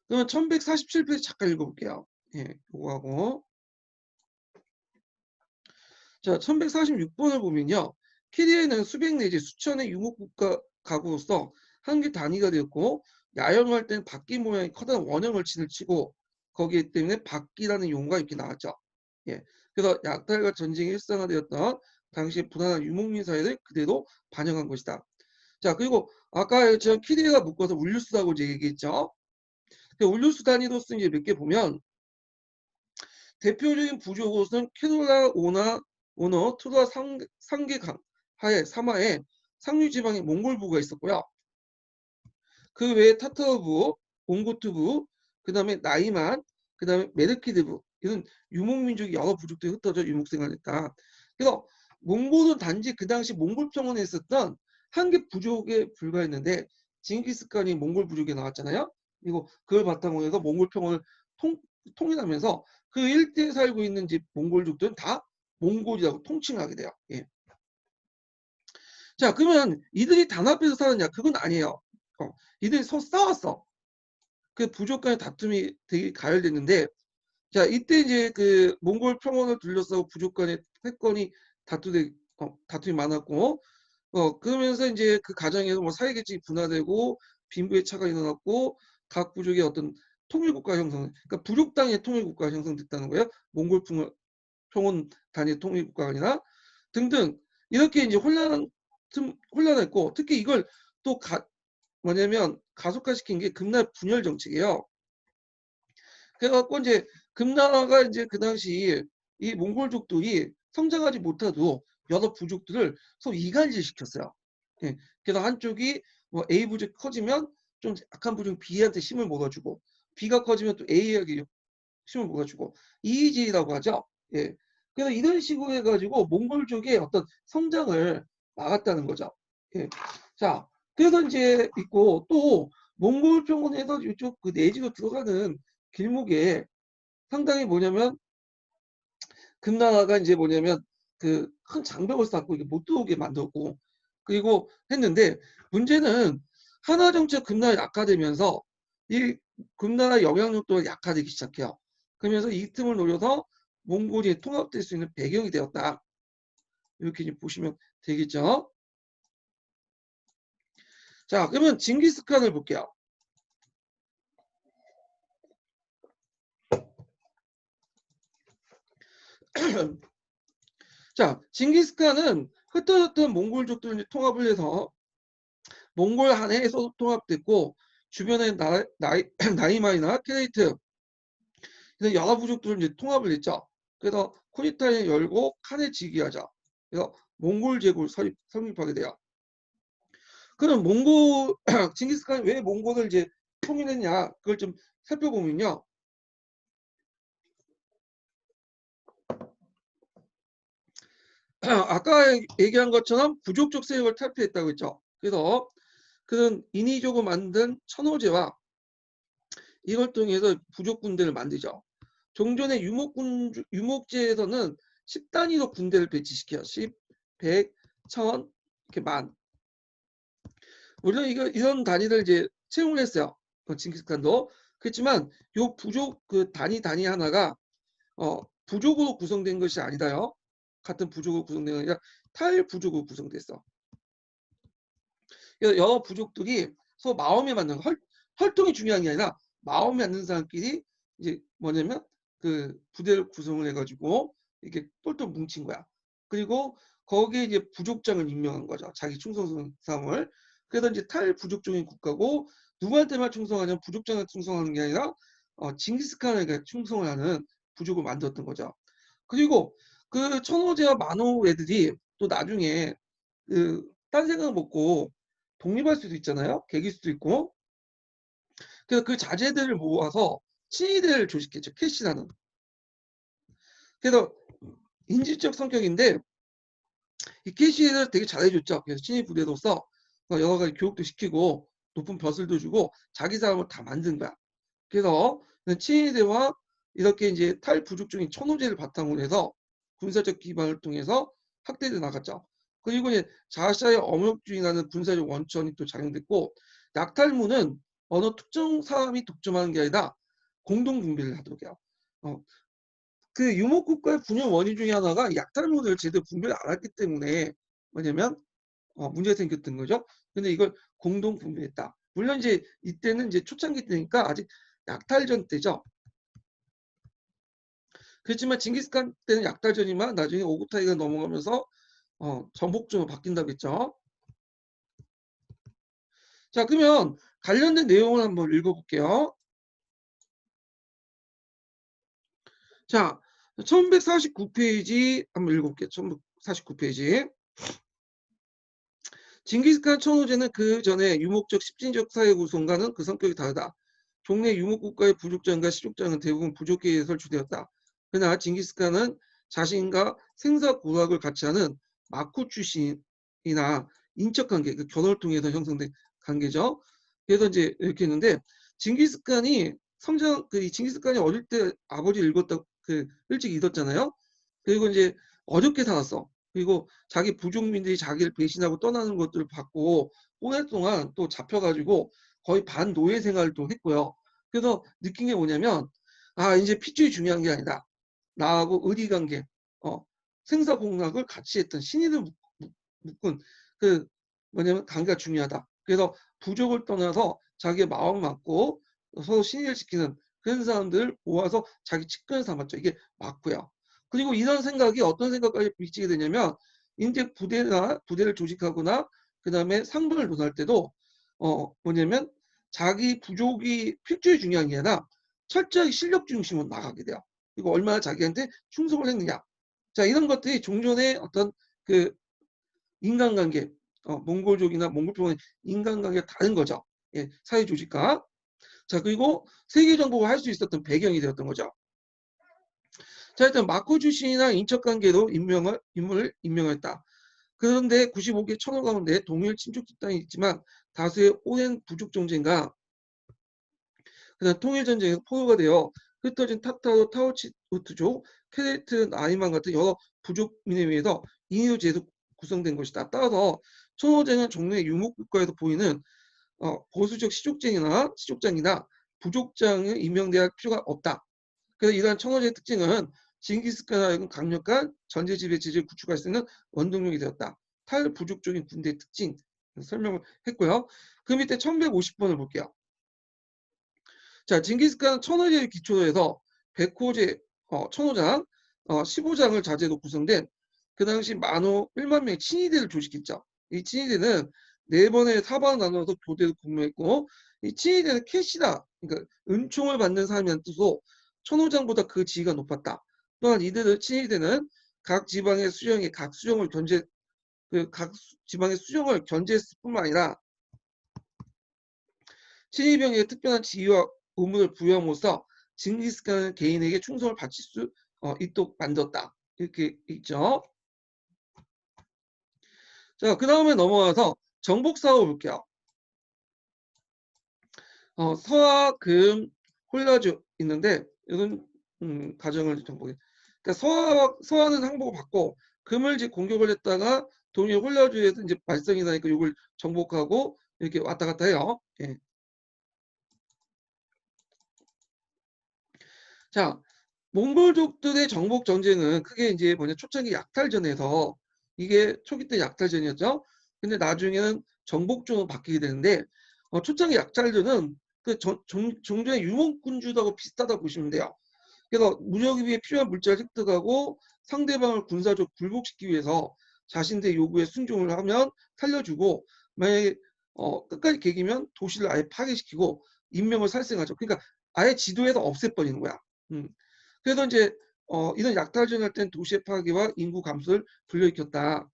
그러면 1147페이지 잠깐 읽어볼게요. 예, 요거하고 자 1146번을 보면요. 키리에는 수백 내지 수천의 유목국가 가구로서 한 개 단위가 되었고 야영할 때는 바퀴 모양의 커다란 원형을 진을 치고 거기에 때문에 바퀴라는 용어가 이렇게 나왔죠. 예, 그래서 약탈과 전쟁이 일상화되었던 당시의 불안한 유목민 사회를 그대로 반영한 것이다. 자, 그리고 아까 제가 키리에가 묶어서 울루스라고 이제 얘기했죠. 그 울루스 단위로서 이제 몇 개 보면 대표적인 부족으로서는 캐롤라 오너 투라 상계강 하에 사마에 상류 지방에 몽골부가 있었고요. 그 외에 타타르부, 옹고트부, 그다음에 나이만, 그다음에 메르키드부 이런 유목민족이 여러 부족들이 흩어져 유목생활했다. 그래서 몽골은 단지 그 당시 몽골 평원에 있었던 한 개 부족에 불과했는데 징기스칸이 몽골 부족에 나왔잖아요. 그리고 그걸 바탕으로 해서 몽골 평원을 통일하면서 그 일대에 살고 있는 집 몽골족들은 다 몽골이라고 통칭하게 돼요. 예. 자, 그러면 이들이 단합해서 살았냐? 그건 아니에요. 이들이 서로 싸웠어. 그 부족 간의 다툼이 되게 가열됐는데, 자, 이때 이제 그 몽골 평원을 둘러싸고 부족 간의 패권이 다툼이 많았고, 그러면서 이제 그 가정에서 뭐 사회계층이 분화되고 빈부의 차가 일어났고 각 부족의 어떤 통일국가 형성, 그러니까 부족당의 통일국가가 형성됐다는 거예요. 몽골 평원 단위 통일국가가 아니라 등등 이렇게 이제 혼란했고 특히 이걸 또 뭐냐면 가속화시킨 게 금나라 분열 정책이에요. 그래갖고 이제 금나라가 이제 그 당시 이 몽골족들이 성장하지 못하도 여러 부족들을 서로 이간질 시켰어요. 예. 그래서 한쪽이 뭐 A 부족이 커지면 좀 약한 부족이 B한테 힘을 몰아주고 B가 커지면 또 A에게 힘을 몰아주고 이의제라고 하죠. 예. 그래서 이런 식으로 해가지고 몽골족의 어떤 성장을 막았다는 거죠. 예. 자, 그래서 이제 있고 또 몽골 평원에서 이쪽 그 내지로 들어가는 길목에 상당히 뭐냐면 금나라가 이제 뭐냐면 그 큰 장벽을 쌓고 이게 못 들어오게 만들고 그리고 했는데 문제는 하나 정책 금나라 약화되면서 이 금나라 영향력도 약화되기 시작해요. 그러면서 이 틈을 노려서 몽골이 통합될 수 있는 배경이 되었다. 이렇게 이제 보시면 되겠죠. 자, 그러면 징기스칸을 볼게요. 자, 징기스칸은 흩어졌던 몽골족들을 통합을 해서 몽골 한해에서 통합됐고 주변에 나이마이나 케레이트 그래서 여러 부족들을 이제 통합을 했죠. 그래서 코니타에 열고 칸에 즉위하자. 그래서 몽골 제국을 설립하게 돼요. 그럼 몽골 징기스칸이 왜 몽골을 이제 통일했냐? 그걸 좀 살펴보면요. 아까 얘기한 것처럼 부족적 세력을 탈피했다고 했죠. 그래서 그는 인위적으로 만든 천호제와 이걸 통해서 부족 군대를 만들죠. 종전의 유목제에서는 10단위로 군대를 배치시켜요. 10, 100, 1000 이렇게 만. 물론 이런 단위를 이제 채용을 했어요. 징기스칸도. 그렇지만 요 부족 그 단위 하나가 부족으로 구성된 것이 아니다요. 같은 부족으로 구성된 게 아니라 탈부족으로 구성됐어. 여러 부족들이 서로 마음에 맞는 혈통이 중요한 게 아니라 마음에 맞는 사람끼리 이제 뭐냐면 그 부대를 구성을 해가지고 이렇게 똘똘 뭉친 거야. 그리고 거기에 이제 부족장을 임명한 거죠. 자기 충성상을. 그래서 이제 탈부족적인 국가고 누구한테만 충성하냐면 부족장에 충성하는 게 아니라 징기스칸에게 충성을 하는 부족을 만들었던 거죠. 그리고 그 천호제와 만호 애들이 또 나중에 딴 생각 먹고 독립할 수도 있잖아요. 개길 수도 있고. 그래서 그 자제들을 모아서 친위대를 조직했죠. 캐시라는. 그래서 인질적 성격인데 이 캐시를 되게 잘해줬죠. 그래서 친위 부대로서 여러 가지 교육도 시키고 높은 벼슬도 주고 자기 사람을 다 만든 거야. 그래서 친위대와 이렇게 이제 탈부족적인 천호제를 바탕으로 해서 군사적 기반을 통해서 확대돼 나갔죠. 그리고 이제 자샤의 엄역주의라는 군사적 원천이 또 작용됐고 약탈무는 어느 특정 사람이 독점하는 게 아니라 공동 분배를 하도록 해요. 그 유목국가의 분열 원인 중에 하나가 약탈무를 제대로 분배를 안 했기 때문에 뭐냐면 문제가 생겼던 거죠. 근데 이걸 공동 분배했다. 물론 이제 이때는 이제 초창기 때니까 아직 약탈전 때죠. 그렇지만 징기스칸 때는 약탈전이지만 나중에 오구타이가 넘어가면서 전복전으로 바뀐다고 했죠. 자, 그러면 관련된 내용을 한번 읽어볼게요. 자, 1149페이지 한번 읽어볼게요. 1149페이지. 징기스칸 천호제는 그 전에 유목적 십진적 사회 구성과는 그 성격이 다르다. 종래 유목국가의 부족장과 시족장은 대부분 부족계에 설치되었다. 그러나 징기스칸은 자신과 생사고락을 같이 하는 마쿠 출신이나 인척관계, 그 결혼을 통해서 형성된 관계죠. 그래서 이제 이렇게 했는데 징기스칸이 이 징기스칸이 어릴 때 아버지를 읽었다 그 일찍 잊었잖아요. 그리고 이제 어렵게 살았어. 그리고 자기 부족민들이 자기를 배신하고 떠나는 것들을 봤고 오랫동안 또 잡혀가지고 거의 반노예 생활을 또 했고요. 그래서 느낀 게 뭐냐면 이제 핏줄이 중요한 게 아니다. 나하고 의리관계, 생사공락을 같이 했던 신의를 묶은 그 뭐냐면 관계가 중요하다. 그래서 부족을 떠나서 자기의 마음 맞고 서로 신의를 지키는 그런 사람들을 모아서 자기 측근을 삼았죠. 이게 맞고요. 그리고 이런 생각이 어떤 생각까지 미치게 되냐면 이제 부대를 조직하거나 그 다음에 상분을 논할 때도 뭐냐면 자기 부족이 필주에 중요한 게 아니라 철저히 실력 중심으로 나가게 돼요. 그리고 얼마나 자기한테 충성을 했느냐. 자, 이런 것들이 종전의 어떤 그 인간관계, 몽골족이나 몽골병원의 인간관계가 다른 거죠. 예, 사회 조직과. 자, 그리고 세계 정복을 할 수 있었던 배경이 되었던 거죠. 자, 일단 마코 출신이나 인척관계로 인물을 임명했다. 그런데 95개 천호 가운데 동일 친족 집단이 있지만 다수의 오랜 부족 정쟁과 그다음 통일 전쟁에서 포로가 되어 흩어진 타타로 타오치우트족, 케레트 나이만 같은 여러 부족민에 의해서 인유제도 구성된 것이다. 따라서 천호제는 종래 유목국가에서 보이는 보수적 시족장이나 부족장을 임명돼야 할 필요가 없다. 그래서 이러한 천호제의 특징은 징기스칸 하여금 강력한 전제 지배 체제를 구축할 수 있는 원동력이 되었다. 탈부족적인 군대의 특징 설명을 했고요. 그 밑에 1150번을 볼게요. 자, 징기스칸 천호제를 기초로 해서 백호제 천호장 15장을 자제로 구성된 그 당시 만호 1만 명의 친위대를 조직했죠. 이 친위대는 4번의 사방을 나눠서 교대를 공모했고 이 친위대는 캐시다, 그러니까 은총을 받는 사람이라는 뜻으로 천호장보다 그 지위가 높았다. 또한 이들의 친위대는 각 지방의 수령이 각 수령을 각 지방의 수령을 견제했을 뿐만 아니라 친위병에게 특별한 지위와 의무를 부여함으로써 징기스칸은 개인에게 충성을 바칠 수 있도록 만들었다. 이렇게 있죠. 자, 그 다음에 넘어가서 정복사업을 볼게요. 서화, 금, 홀라주 있는데 이런 과정을 정복해. 그러니까 서화는 항복을 받고 금을 이제 공격을 했다가 동일 홀라주에서 이제 발성이 나니까 이걸 정복하고 이렇게 왔다 갔다 해요. 예. 자, 몽골족들의 정복 전쟁은 크게 이제 뭐냐 초창기 약탈전에서 이게 초기 때 약탈전이었죠. 근데 나중에는 정복전으로 바뀌게 되는데 초창기 약탈전은 그 종전의 유목군주하고 비슷하다고 보시면 돼요. 그래서 무력에 비해 필요한 물자를 획득하고 상대방을 군사적 굴복시키기 위해서 자신들의 요구에 순종을 하면 살려주고 만약에 끝까지 개기면 도시를 아예 파괴시키고 인명을 살생하죠. 그러니까 아예 지도에서 없애버리는 거야. 음. 그래서 이제 이런 약탈전을 할 땐 도시의 파괴와 인구 감소를 불러일으켰다.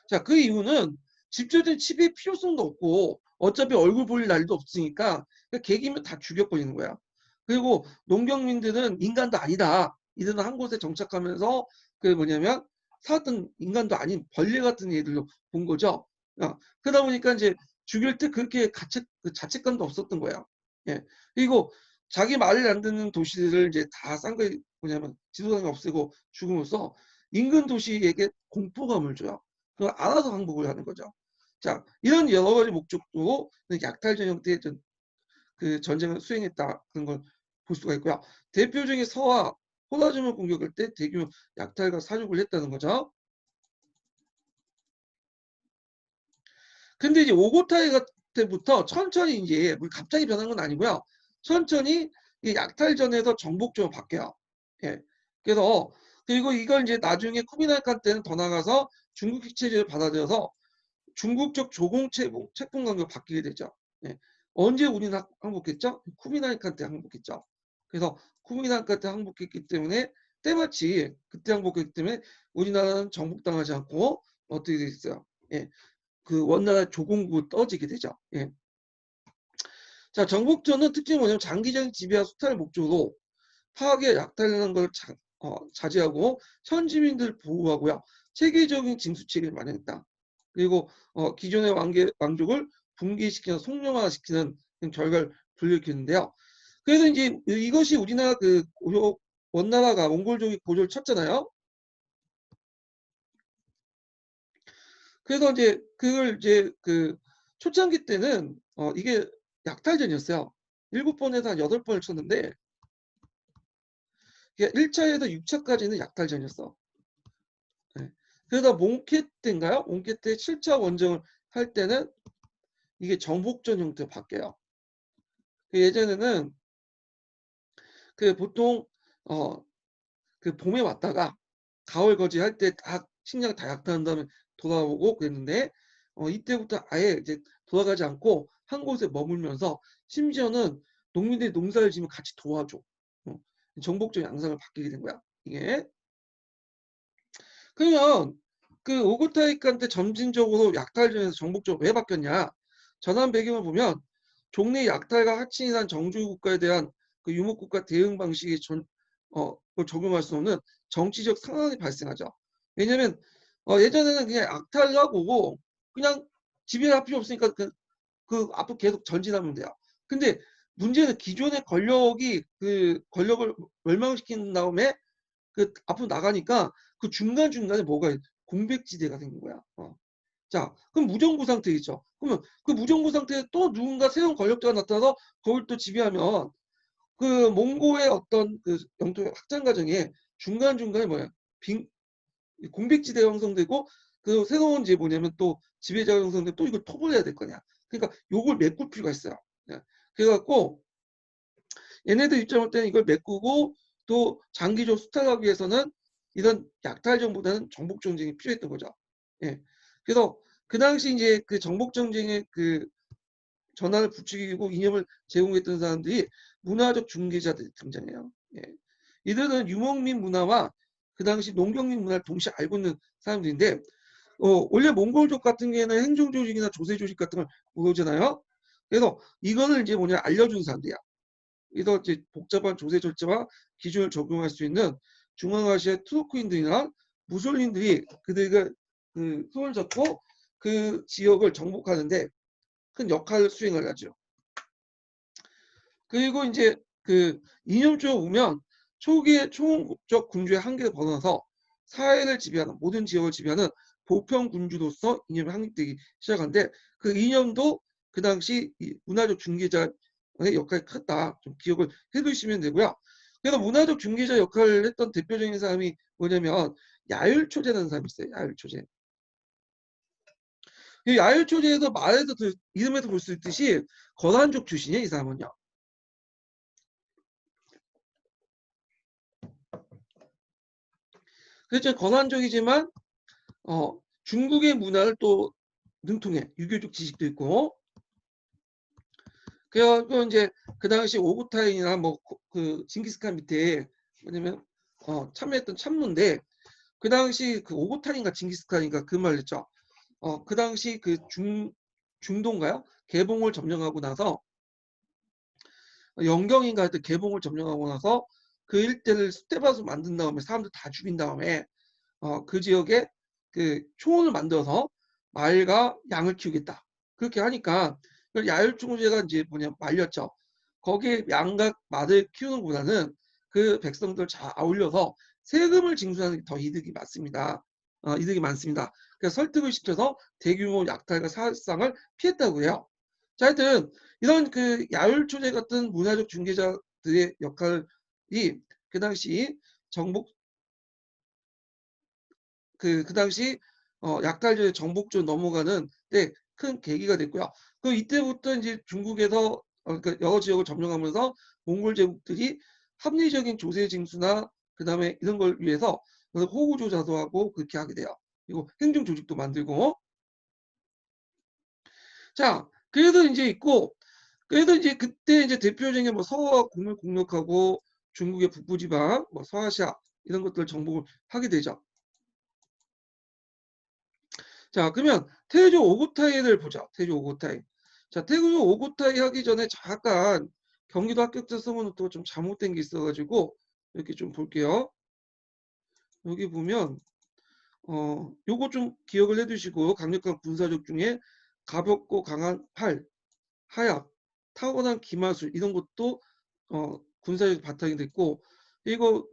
자, 그 이유는 집조된 치비의 필요성도 없고 어차피 얼굴 볼 날도 없으니까 그냥 개기면 다 죽여버리는 거야. 그리고 농경민들은 인간도 아니다. 이들은 한 곳에 정착하면서 그 뭐냐면 살았던 인간도 아닌 벌레 같은 애들로 본 거죠. 그러다 보니까 이제 죽일 때 그렇게 그 자책감도 없었던 거야. 예. 그리고 자기 말을 안 듣는 도시들을 이제 다 싼 거 뭐냐면 지도상에 없애고 죽음으로써 인근 도시에게 공포감을 줘요. 그걸 알아서 항복을 하는 거죠. 자, 이런 여러 가지 목적으로 약탈전 형태의 그 전쟁을 수행했다 그런 걸 볼 수가 있고요. 대표적인 서와 호라즘을 공격할 때 대규모 약탈과 사륙을 했다는 거죠. 근데 이제 오고타이 때부터 천천히 이제 갑자기 변한 건 아니고요. 천천히 이 약탈전에서 정복전으로 바뀌어요. 예. 그래서 그리고 이걸 이제 나중에 쿠비나이 칸 때는 더 나가서 중국 휘체제를 받아들여서 중국적 조공 채권 관계가 바뀌게 되죠. 예. 언제 우리는 항복했죠? 쿠비나이 칸 때 항복했죠. 그래서 쿠비나이 칸 때 항복했기 때문에 때마치 그때 항복했기 때문에 우리나라는 정복당하지 않고 어떻게 됐어요? 예. 그 원나라 조공국을 떠지게 되죠. 예. 자, 정복전은 특징이 뭐냐면 장기적인 지배와 수탈을 목적으로 파괴, 약탈하는 걸 자제하고 현지민들 보호하고요. 체계적인 징수 체계를 마련했다. 그리고 기존의 왕족을 붕괴시키는 속령화시키는 결과를 불러일으켰는데요. 그래서 이제 이것이 우리나라 그 원나라가 몽골족이 고조를 쳤잖아요. 그래서 이제 그걸 이제 그 초창기 때는 이게 약탈전이었어요. 7번에서 한 8번을 쳤는데 1차에서 6차까지는 약탈전이었어. 네. 그러다 몽케 때인가요? 몽케 때 7차 원정을 할 때는 이게 정복전 형태로 바뀌어요. 그 예전에는 그 보통 어 그 봄에 왔다가 가을 거지 할 때 다 식량 다 약탈한 다음에 돌아오고 그랬는데 이때부터 아예 이제 돌아가지 않고 한 곳에 머물면서 심지어는 농민들이 농사를 지으면 같이 도와줘. 어, 정복전 양상을 바뀌게 된 거야. 이게 그러면 그 오고타이칸 때 점진적으로 약탈전에서 정복적으로 왜 바뀌었냐? 전환 배경을 보면 종래 약탈과 하친이란 정주 국가에 대한 그 유목국가 대응 방식에 그걸 적용할 수 없는 정치적 상황이 발생하죠. 왜냐면 예전에는 그냥 약탈하고 그냥 지배할 필요 없으니까 그 앞으로 계속 전진하면 돼요. 근데 문제는 기존의 권력이 그 권력을 멸망시킨 다음에 그 앞으로 나가니까 그 중간중간에 뭐가 공백지대가 생긴 거야. 자, 그럼 무정부 상태겠죠. 그러면 그 무정부 상태에 또 누군가 새로운 권력자가 나타나서 그걸 또 지배하면 그 몽고의 어떤 그 영토 확장 과정에 중간중간에 뭐야? 빈 공백지대가 형성되고 그 새로운 이제 뭐냐면 또 지배자가 형성되면 또 이걸 토벌해야 될 거냐. 그러니까 요걸 메꿀 필요가 있어요. 예. 그래갖고 얘네들 입장을 때는 이걸 메꾸고 또 장기적 수탈하기 위해서는 이런 약탈전보다는 정복 정쟁이 필요했던 거죠. 예. 그래서 그 당시 이제 그 정복 정쟁의 그 전환을 부추기고 이념을 제공했던 사람들이 문화적 중개자들이 등장해요. 예. 이들은 유목민 문화와 그 당시 농경민 문화를 동시에 알고 있는 사람들인데 원래 몽골족 같은 경우에는 행정 조직이나 조세 조직 같은 걸 모르잖아요. 그래서 이거를 이제 뭐냐 알려준 사람들이야. 그래서 이제 복잡한 조세 절차와 기준을 적용할 수 있는 중앙아시아 투르크인들이나 무솔린들이 그들과 그 손을 잡고 그 지역을 정복하는데 큰 역할을 수행을 하죠. 그리고 이제 그 이념 쪽으로 보면 초기의 총국적 군주의 한계를 벗어나서 사회를 지배하는 모든 지역을 지배하는 보편 군주로서 이념이 확립되기 시작한데 그 이념도 그 당시 문화적 중개자 역할이 컸다. 좀 기억을 해두시면 되고요. 그래서 문화적 중개자 역할을 했던 대표적인 사람이 뭐냐면 야율초제라는 사람이 있어요. 야율초제. 이 야율초제에서 말에서 이름에서 볼 수 있듯이 거란족 출신이에요. 이 사람은요. 그렇죠. 거란족이지만 중국의 문화를 또 능통해. 유교적 지식도 있고. 그래서 이제 그 당시 오구타인이나 뭐 그 징기스칸 밑에 뭐냐면 참여했던 참모인데 그 당시 그 오구타인가 징기스칸인가 그 말했죠. 그 당시 그 중동가요? 개봉을 점령하고 나서 영경인가 하여튼 개봉을 점령하고 나서 그 일대를 쑥대밭으로 만든 다음에 사람들 다 죽인 다음에 그 지역에 그 초원을 만들어서 말과 양을 키우겠다. 그렇게 하니까 야율총제가 이제 뭐냐 말렸죠. 거기에 양과 말을 키우는 것보다는 그 백성들 잘 아울려서 세금을 징수하는 게 더 이득이 많습니다. 이득이 많습니다. 그래서 설득을 시켜서 대규모 약탈과 사상을 피했다고 해요. 자, 하여튼 이런 그 야율초제 같은 문화적 중개자들의 역할이 그 당시 정복 그 당시 약탈제 정복조 넘어가는 데 큰 계기가 됐고요. 그 이때부터 이제 중국에서 그러니까 여러 지역을 점령하면서 몽골 제국들이 합리적인 조세 징수나 그다음에 이런 걸 위해서 호구 조사도 하고 그렇게 하게 돼요. 그리고 행정 조직도 만들고. 자, 그래도 이제 있고 그래도 이제 그때 이제 대표적인 뭐 서화 공을 공격하고 중국의 북부지방, 뭐 서아시아 이런 것들 정복을 하게 되죠. 자, 그러면 태조 오고타이를 보자. 태조 오고타이. 자, 태조 오고타이 하기 전에 잠깐 경기도 합격자 서문부터 좀 잘못된 게 있어가지고 이렇게 좀 볼게요. 여기 보면 요거 좀 기억을 해두시고 강력한 군사력 중에 가볍고 강한 팔, 하약, 타고난 기마술 이런 것도 군사력 바탕이 됐고 이거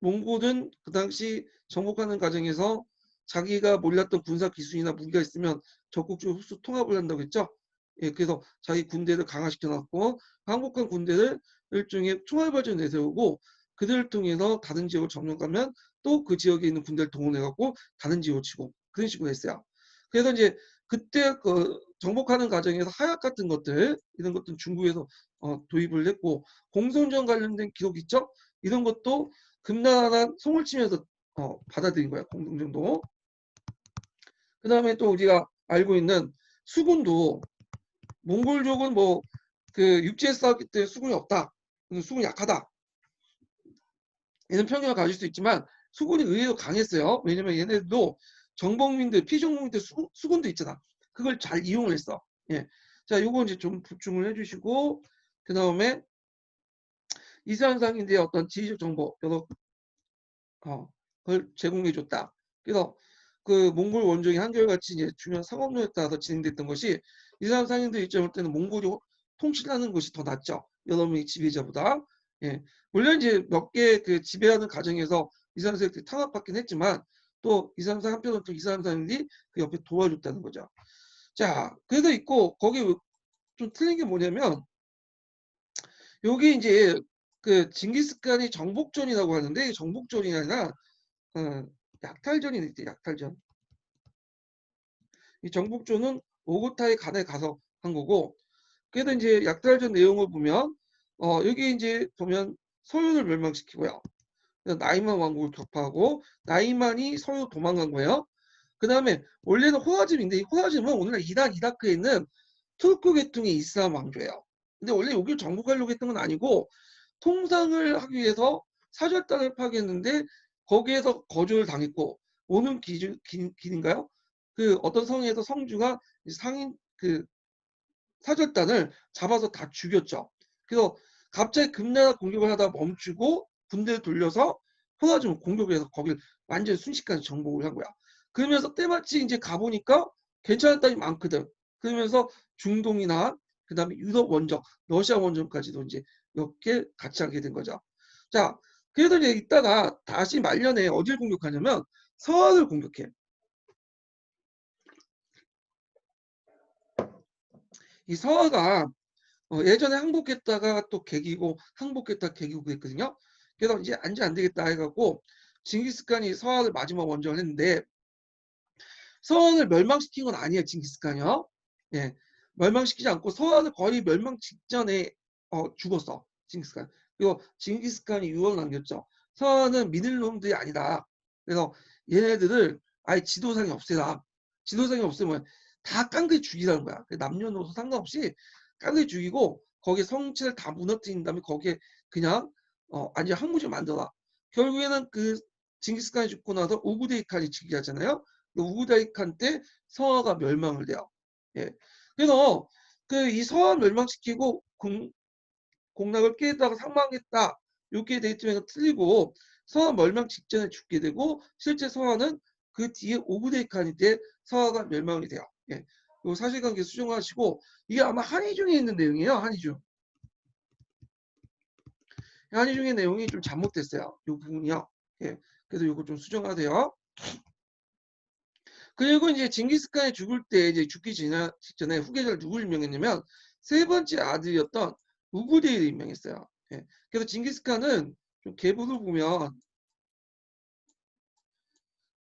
몽골은 그 당시 정복하는 과정에서 자기가 몰랐던 군사 기술이나 무기가 있으면 적극적으로 흡수 통합을 한다고 했죠. 예, 그래서 자기 군대를 강화시켜 놨고 한국한 군대를 일종의 총알발전 내세우고 그들을 통해서 다른 지역을 점령하면 또 그 지역에 있는 군대를 동원해 갖고 다른 지역을 치고 그런 식으로 했어요. 그래서 이제 그때 그 정복하는 과정에서 하약 같은 것들 이런 것들은 중국에서 도입을 했고 공성전 관련된 기록 있죠? 이런 것도 금나라 송을 치면서 받아들인 거야 공성전도. 그 다음에 또 우리가 알고 있는 수군도 몽골족은 뭐 그 육지에 싸웠기 때문에 수군이 없다. 수군이 약하다. 이런 편견을 가질 수 있지만 수군이 의외로 강했어요. 왜냐면 얘네들도 정복민들, 피정복민들 수군도 있잖아. 그걸 잘 이용을 했어. 예. 자, 요거 이제 좀 보충을 해주시고 그 다음에 이산상인데 어떤 지리적 정보 여러 걸 제공해줬다. 그래서 그 몽골 원정이 한결같이 이제 중요한 상업로에 따라서 진행됐던 것이 이스람 상인들 입장을 볼 때는 몽골이 통치하는 것이 더 낫죠. 여러 명의 지배자보다. 예. 물론 이제 몇 개 그 지배하는 과정에서 이스람 세력들이 탄압받긴 했지만 또 이스람 상 한편으로 또 이스람 상인들이 그 옆에 도와줬다는 거죠. 자, 그래도 있고 거기 좀 틀린 게 뭐냐면 여기 이제 그 징기스칸이 정복전이라고 하는데 정복전이 아니라 어, 약탈전이 있대 약탈전. 이 정복조는 오고타의 간에 가서 한 거고 그래도 이제 약탈전 내용을 보면 여기 이제 보면 서유를 멸망시키고요. 나이만 왕국을 격파하고 나이만이 서유 도망간 거예요. 그 다음에 원래는 호라즘인데 이 호라즘은 오늘날 이란 이라크에 있는 투르크 계통의 이슬람 왕조예요. 근데 원래 여기를 정복하려고 했던 건 아니고 통상을 하기 위해서 사절단을 파괴했는데 거기에서 거절을 당했고 오는 길인가요? 그 어떤 성에서 성주가 상인 그 사절단을 잡아서 다 죽였죠. 그래서 갑자기 금나라 공격을 하다 멈추고 군대를 돌려서 호라즘을 공격을 해서 거기를 완전히 순식간에 정복을 한 거야. 그러면서 때마치 이제 가보니까 괜찮은 땅이 많거든. 그러면서 중동이나 그다음에 유럽 원정, 러시아 원정까지도 이제 몇 개 같이 하게 된 거죠. 자, 그래도 이제 이따가 다시 말년에 어디를 공격하냐면 서한을 공격해. 이 서화가 예전에 항복했다가 또 개기고 항복했다 개기고 그랬거든요. 그래서 이제 안 되겠다 해갖고 징기스칸이 서한을 마지막 원정을 했는데 서한을 멸망시킨 건 아니에요. 징기스칸이요. 예, 멸망시키지 않고 서한을 거의 멸망 직전에 죽었어. 징기스칸. 그리고 징기스칸이 유언을 남겼죠. 서한은 믿을 놈들이 아니다. 그래서 얘네들을 아예 지도상에 없애라. 지도상에 없애면 다 깡그리 죽이라는 거야. 남녀노소 상관없이 깡그리 죽이고 거기에 성체를 다 무너뜨린 다음에 거기에 그냥 아니 항무지 만들어라. 결국에는 그 징기스칸이 죽고 나서 우구데이 칸이 즉위하잖아요. 우구데이 칸 때 서하가 멸망을 돼요. 예. 그래서 그 이 서하 멸망시키고 공락을 깨다가 사망했다. 이렇게 데이트가 틀리고 서하 멸망 직전에 죽게 되고 실제 서하는 그 뒤에 우구데이 칸이 때 서하가 멸망이 돼요. 예. 요 사실관계 수정하시고 이게 아마 한의중에 있는 내용이에요. 한의중. 한의중의 내용이 좀 잘못됐어요. 이 부분이요. 예. 그래서 이거 좀 수정하세요. 그리고 이제 징기스칸이 죽을 때 이제 죽기 직전에 후계자를 누굴 임명했냐면 세 번째 아들이었던 우구데이를 임명했어요. 예. 그래서 징기스칸은 좀 계보를 보면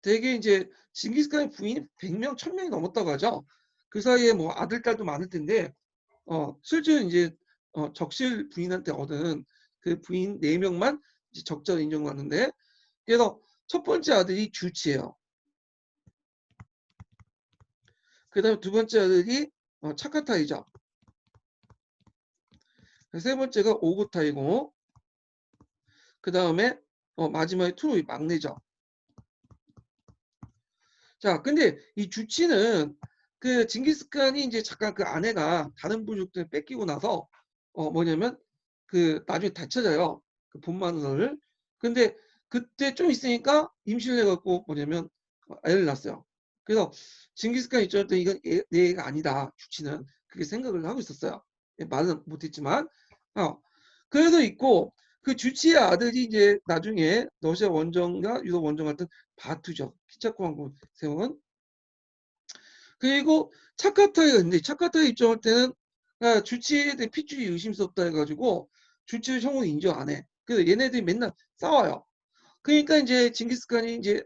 되게 이제 징기스칸의 부인이 100명, 1000명이 넘었다고 하죠. 그 사이에 뭐 아들, 딸도 많을 텐데 실제로 이제 적실 부인한테 얻은 그 부인 4명만 적자로 인정받는데 그래서 첫 번째 아들이 주치예요. 그 다음에 두 번째 아들이 차카타이죠. 세 번째가 오고타이고 그 다음에 마지막에 트로이 막내죠. 자, 근데 이 주치는 그 징기스칸이 이제 잠깐 그 아내가 다른 부족들 뺏기고 나서 뭐냐면 그 나중에 다쳐져요. 그 본마누라를. 근데 그때 좀 있으니까 임신을 해갖고 뭐냐면 애를 낳았어요. 그래서 징기스칸 입장에서 이건 내 애가 아니다. 주치는 그렇게 생각을 하고 있었어요. 말은 못했지만 그래도 있고 그 주치의 아들이 이제 나중에 러시아 원정과 유럽 원정 같은 바투죠. 키차코 항공 세운. 그리고 차카타이가 있는데 차카타이 입장할 때는 주치에 대해 핏줄이 의심스럽다 해가지고 주치를 형은 인정 안 해. 그래서 얘네들이 맨날 싸워요. 그러니까 이제 징기스칸이 이제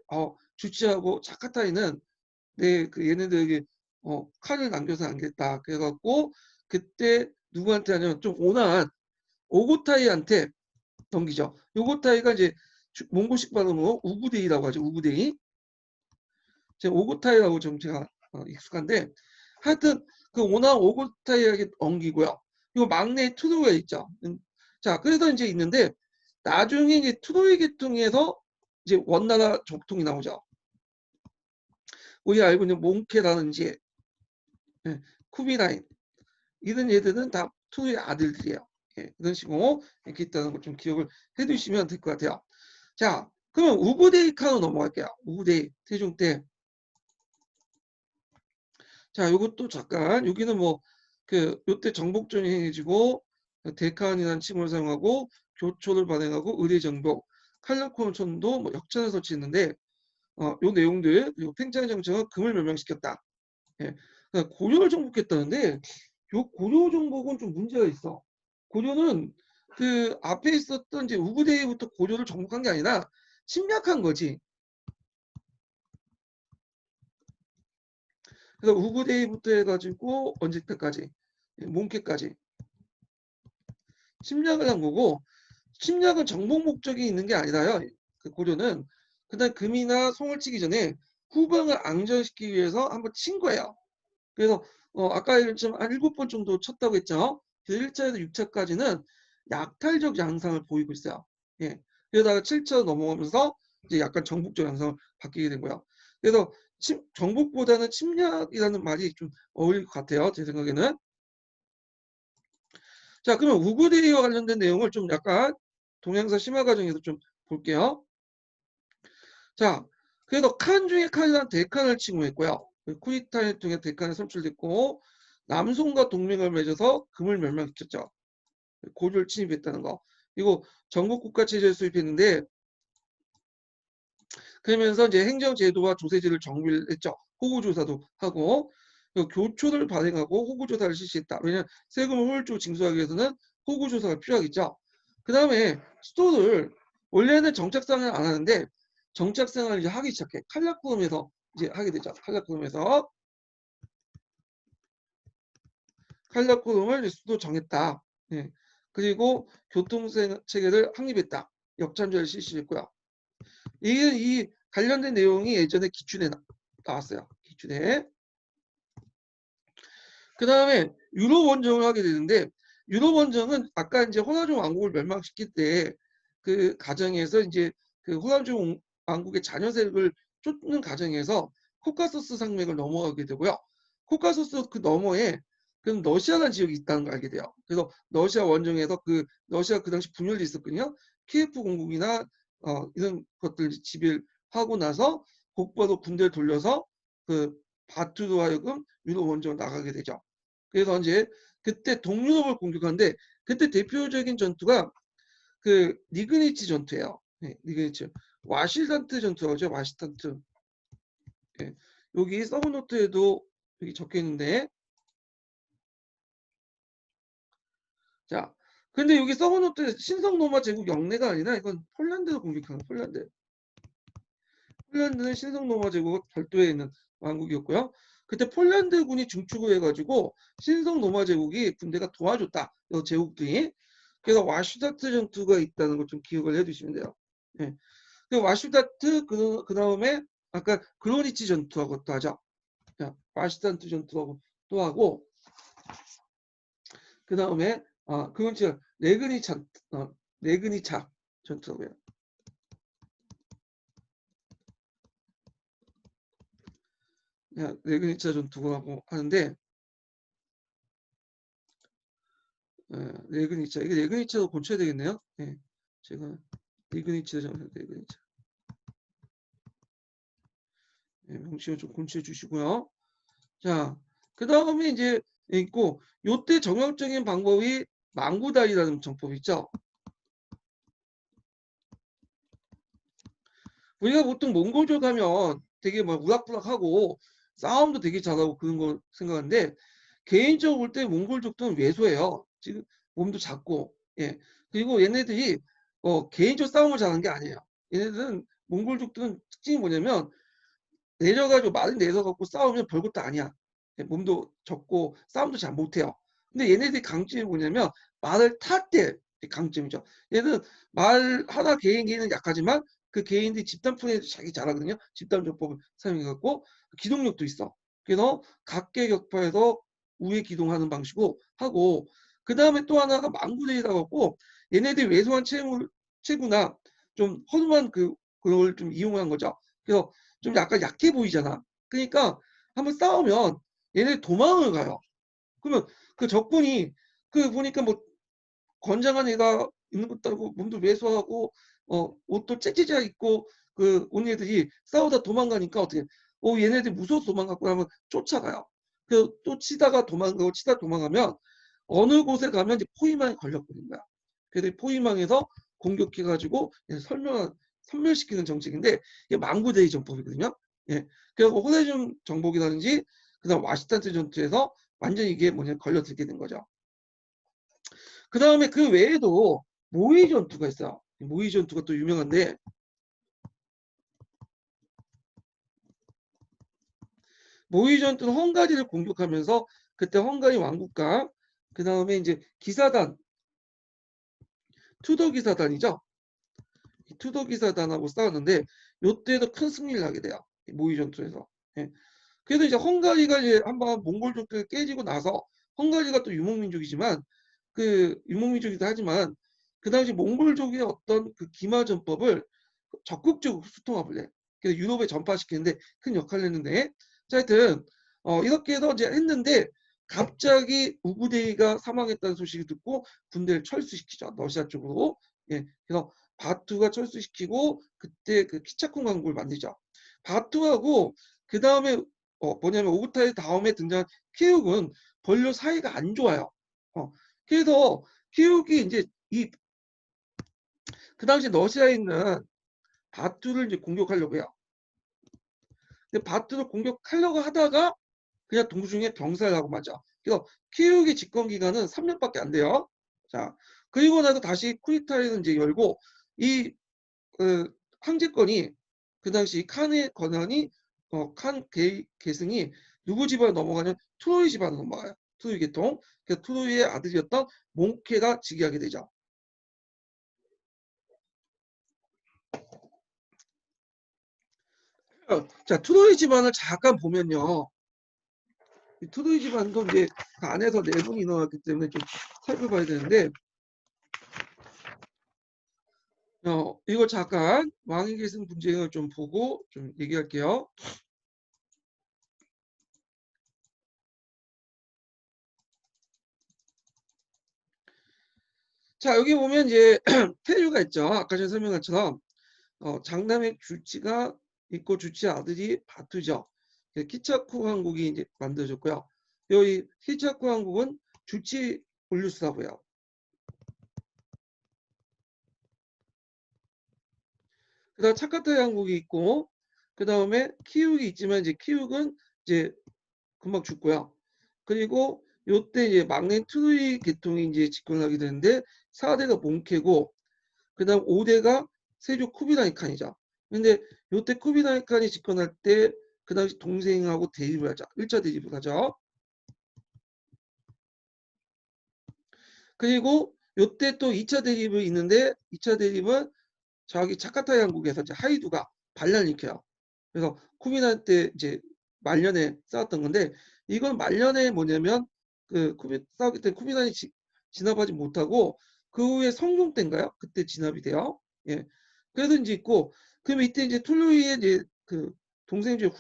주치하고 차카타이는 그 얘네들에게 칼을 남겨서 안 겠다. 그래갖고 그때 누구한테 하냐면 좀 온화한 오고타이한테 넘기죠. 오고타이가 이제 몽골식 발음으로 우구데이라고 하죠. 우구데이. 제가 오고타이라고 좀 제가 익숙한데 하여튼 그 오나 오고타이에게 넘기고요. 이거 막내 투도가 있죠. 자, 그래서 이제 있는데 나중에 이제 투도의 계통에서 이제 원나라 적통이 나오죠. 우리 알고 있는 몽케라든지 쿠비라인 이런 얘들은 다 투도의 아들들이에요. 이런 식으로 이렇게 있다는 걸 좀 기억을 해두시면 될 것 같아요. 자, 그러면 우구데이 칸으로 넘어갈게요. 우구데이 태종 때. 자, 요것도 잠깐 여기는 뭐 그 요때 정복전이 행해지고 데칸이라는 칭호를 사용하고 교초를 발행하고 의례 정복, 칼라코노천도 뭐 역전을 설치했는데 요 내용들 그리고 팽창 정책은 금을 멸망시켰다. 예. 그러니까 고려를 정복했다는데 요 고려 정복은 좀 문제가 있어. 고려는 그 앞에 있었던 이제 우구데이부터 고려를 정복한 게 아니라 침략한 거지. 그래서 우구데이부터 해가지고 언제 때까지 몽케까지 침략을 한 거고 침략은 정복 목적이 있는 게 아니라요. 그 고려는 그다음 금이나 송을 치기 전에 후방을 앙전시키기 위해서 한번 친 거예요. 그래서 아까 좀 한 7번 정도 쳤다고 했죠. 그 1차에서 6차까지는 약탈적 양상을 보이고 있어요. 예. 그러다가 7차 넘어가면서 이제 약간 정복적 양상을 바뀌게 된 거예요. 그래서 정복보다는 침략이라는 말이 좀 어울릴 것 같아요. 제 생각에는. 자, 그러면 우구데이와 관련된 내용을 좀 약간 동양사 심화 과정에서 좀 볼게요. 자, 그래서 칸 중에 칸이란 대칸을 칭호했고요. 쿠리타를 통해 대칸이 선출됐고 남송과 동맹을 맺어서 금을 멸망시켰죠. 고려를 침입했다는 거. 이거 전국국가 체제를 수립했는데 그러면서 이제 행정제도와 조세제를 정비를 했죠. 호구조사도 하고 교초를 발행하고 호구조사를 실시했다. 왜냐하면 세금을 효율적으로 징수하기 위해서는 호구조사가 필요하겠죠. 그 다음에 수도를 원래는 정착상을 안 하는데 정착상을 이제 하기 시작해. 칼라쿠름에서 이제 하게 되죠. 칼라쿠름에서 칼라쿠름을 수도 정했다. 예. 그리고 교통체계를 확립했다. 역찬제를 실시했고요. 이 관련된 내용이 예전에 기준에 나왔어요. 기준에. 그 다음에 유럽 원정을 하게 되는데 유럽 원정은 아까 이제 호라종 왕국을 멸망시킬 때 그 과정에서 이제 그 호라종 왕국의 자녀 세력을 쫓는 과정에서 코카소스 산맥을 넘어가게 되고요. 코카소스 그 너머에 그 러시아라는 지역이 있다는 걸 알게 돼요. 그래서 러시아 원정에서 그 러시아 그 당시 분열이 있었거든요. 키예프 공국이나 이런 것들 지배를 하고 나서 곧바로 군대를 돌려서 그 바투로 하여금 유럽 원정을 나가게 되죠. 그래서 이제 그때 동유럽을 공격하는데 그때 대표적인 전투가 그 리그니치 전투예요. 네, 리그니치. 와실탄트 전투죠. 와실탄트. 네, 여기 서브노트에도 여기 적혀 있는데 자, 근데 여기 서브노트에 신성 로마 제국 영내가 아니라 이건 폴란드를 공격하는 폴란드. 폴란드는 신성 로마 제국 별도에 있는 왕국이었고요. 그때 폴란드군이 중추를 해가지고 신성 로마 제국이 군대가 도와줬다. 이 제국들이. 그래서 와슈타트 전투가 있다는 걸 좀 기억을 해두시면 돼요. 네. 그 와슈타트 그 다음에 아까 그로니치 전투하고 또 하죠. 와슈타트 전투하고 또 하고 그 다음에 그로니치 레그니차 레그니차 전투하고요. 레그니차 전투하고 하는데 레그니차 이게 레그니차도 고쳐야 되겠네요. 네. 제가 레그니차 레그니차 네, 명칭을 좀 고쳐 주시고요. 자, 그 다음에 이제 있고 요때 정형적인 방법이 망구다리라는 정법이 있죠. 우리가 보통 몽골족 하면 되게 막 우락부락하고 싸움도 되게 잘하고 그런 거 생각하는데 개인적으로 볼 때 몽골족들은 왜소해요. 지금 몸도 작고 예 그리고 얘네들이 개인적 싸움을 잘하는 게 아니에요. 얘네들은 몽골족들은 특징이 뭐냐면 내려가지고 말을 내려갖고 싸우면 별것도 아니야. 예, 몸도 적고 싸움도 잘 못해요. 근데 얘네들이 강점이 뭐냐면 말을 탈 때 강점이죠. 얘는 말 하나 개인기는 약하지만 그 개인들이 집단 플레이도 자기 잘하거든요. 집단 조법을 사용해갖고 기동력도 있어. 그래서 각계격파에서 우회 기동하는 방식으로 하고 그 다음에 또 하나가 망구대라고 하고 얘네들이 왜소한 체구나 좀 허름한 그걸 좀 이용한 거죠. 그래서 좀 약간 약해 보이잖아. 그러니까 한번 싸우면 얘네 도망을 가요. 그러면 그 적군이 그 보니까 뭐 건장한 애가 있는 것도 아니고 몸도 왜소하고 옷도 째째져 있고 온 애들이 싸우다 도망가니까 어떻게 얘네들 무서워서 도망갔고 하면 쫓아가요. 또 치다가 도망가고 치다 도망가면 어느 곳에 가면 이제 포위망에 걸려버린 거야. 그래서 포위망에서 공격해가지고 섬멸시키는 정책인데 이게 망구대의 정법이거든요. 예. 그래서 호세중 정복이라든지 그다음 와시탄트 전투에서 완전히 이게 뭐냐 걸려들게 된 거죠. 그 다음에 그 외에도 모의 전투가 있어요. 모의 전투가 또 유명한데 모의 전투는 헝가리를 공격하면서 그때 헝가리 왕국과 그 다음에 이제 기사단 투더 기사단이죠. 투더 기사단하고 싸웠는데 이때도 큰 승리를 하게 돼요. 모의 전투에서. 예. 그래서 이제 헝가리가 이제 한번 몽골족들 깨지고 나서 헝가리가 또 유목민족이지만 그 유목민족이기도 하지만 그 당시 몽골족의 어떤 그 기마전법을 적극적으로 수통합을 해. 그래서 유럽에 전파시키는데 큰 역할을 했는데 자, 하여튼 이렇게 해서 이제 했는데 갑자기 우구데이가 사망했다는 소식을 듣고 군대를 철수시키죠. 러시아 쪽으로. 예. 그래서 바투가 철수시키고 그때 그 키차쿤 광국을 만들죠. 바투하고 그 다음에 뭐냐면 오구타의 다음에 등장한 키읔은 별로 사이가 안 좋아요. 그래서 키읔이 이제 그 당시 러시아에 있는 바투를 이제 공격하려고 해요. 근데 바투를 공격하려고 하다가 그냥 동중에 병사를 하고 맞아. 그래서 키우기 집권 기간은 3년밖에 안 돼요. 자, 그리고 나서 다시 쿠데타를 이제 열고 이 황제권이 그 당시 칸의 권한이 칸 계승이 누구 집안으로 넘어가냐면 트로이 집안으로 넘어가요. 트로이 계통. 그래서 트로이의 아들이었던 몽케가 즉위하게 되죠. 자, 트로이 집안을 잠깐 보면요. 이 트로이 집안도 이제 그 안에서 내분이 일어났기 때문에 좀 살펴봐야 되는데, 이거 잠깐 왕위 계승 분쟁을 좀 보고 좀 얘기할게요. 자, 여기 보면 이제 태류가 있죠. 아까 전에 설명한 것처럼 장남의 주치가 있고 주치 아들이 바투죠. 키차쿠 왕국이 이제 만들어졌고요. 여기 키차쿠 왕국은 주치 올류스라고요. 그다음 차카타 왕국이 있고 그다음에 키읔이 있지만 이제 키읔은 이제 금방 죽고요. 그리고 요때 이제 막내 트루이 계통이 이제 집권하게 되는데 4대가 몽케고 그다음 5대가 세조 쿠비라이 칸이죠. 근데 요때 쿠비라이 칸이 집권할 때 그 당시 동생하고 대립을 하죠. 1차 대립을 하죠. 그리고 요때 또 2차 대립이 있는데 2차 대립은 저기 차카타 양국에서 이제 하이두가 반란을 일으켜요. 그래서 쿠비나이 때 이제 말년에 싸웠던 건데 이건 말년에 뭐냐면 그 싸우기 때문에 쿠비나이 진압하지 못하고 그 후에 성종 때인가요? 그때 진압이 돼요. 예. 그래서 이제 있고 그러면 이때 이제 툴루이의 이제 그 동생 중에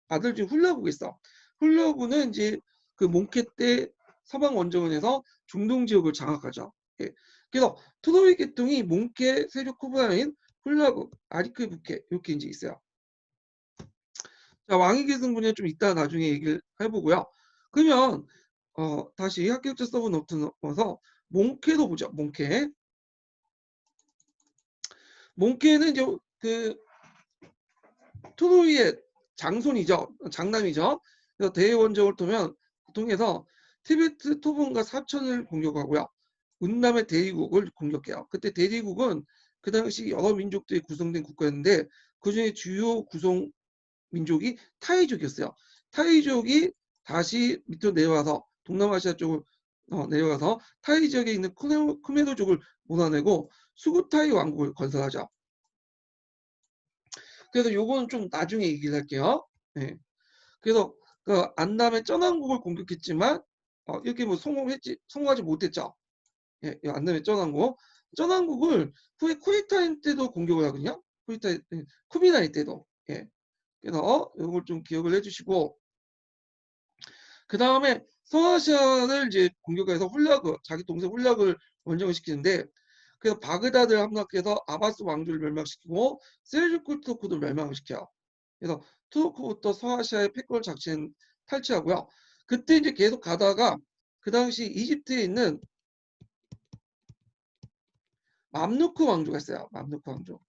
아들 중에 훌라구가 있어. 훌라구는 이제 그 몽케 때 서방 원정원에서 중동 지역을 장악하죠. 예. 그래서 트로이 계통이 몽케, 세력 쿠브라인, 훌라구, 아리크 부케 이렇게 이제 있어요. 자, 왕위 계승 분야 좀 이따 나중에 얘기를 해보고요. 그러면 다시 합격자 서브 노트 넣어서 몽케도 보죠. 몽케. 몽케는 이제 그 트로이의 장손이죠. 장남이죠. 그래서 대원정을 통해서 티베트 토본과 사천을 공격하고요. 운남의 대리국을 공격해요. 그때 대리국은 그 당시 여러 민족들이 구성된 국가였는데 그중에 주요 구성 민족이 타이족이었어요. 타이족이 다시 밑으로 내려와서 동남아시아 쪽으로 내려가서 타이 지역에 있는 크메르족을 몰아내고 수구타이 왕국을 건설하죠. 그래서 요거는 좀 나중에 얘기를 할게요. 네. 그래서 그 안남의 쩌왕국을 공격했지만 이렇게 뭐 성공하지 못했죠. 예, 안남의 쩌왕국. 쩌왕국을 후에 쿠이타임 때도 공격을 하거든요. 쿠비나이 때도. 예. 그래서 이걸 좀 기억을 해주시고 그 다음에 서아시아를 이제 공격해서 자기 동생 훌라그를 원정을 시키는데 그래서 바그다드를 함락해서 아바스 왕조를 멸망시키고 셀주크 투르크도 멸망을 시켜요. 그래서 투르크부터 서아시아의 패권을 탈취하고요. 그때 이제 계속 가다가 그 당시 이집트에 있는 맘루크 왕조가 있어요. 맘루크 왕조.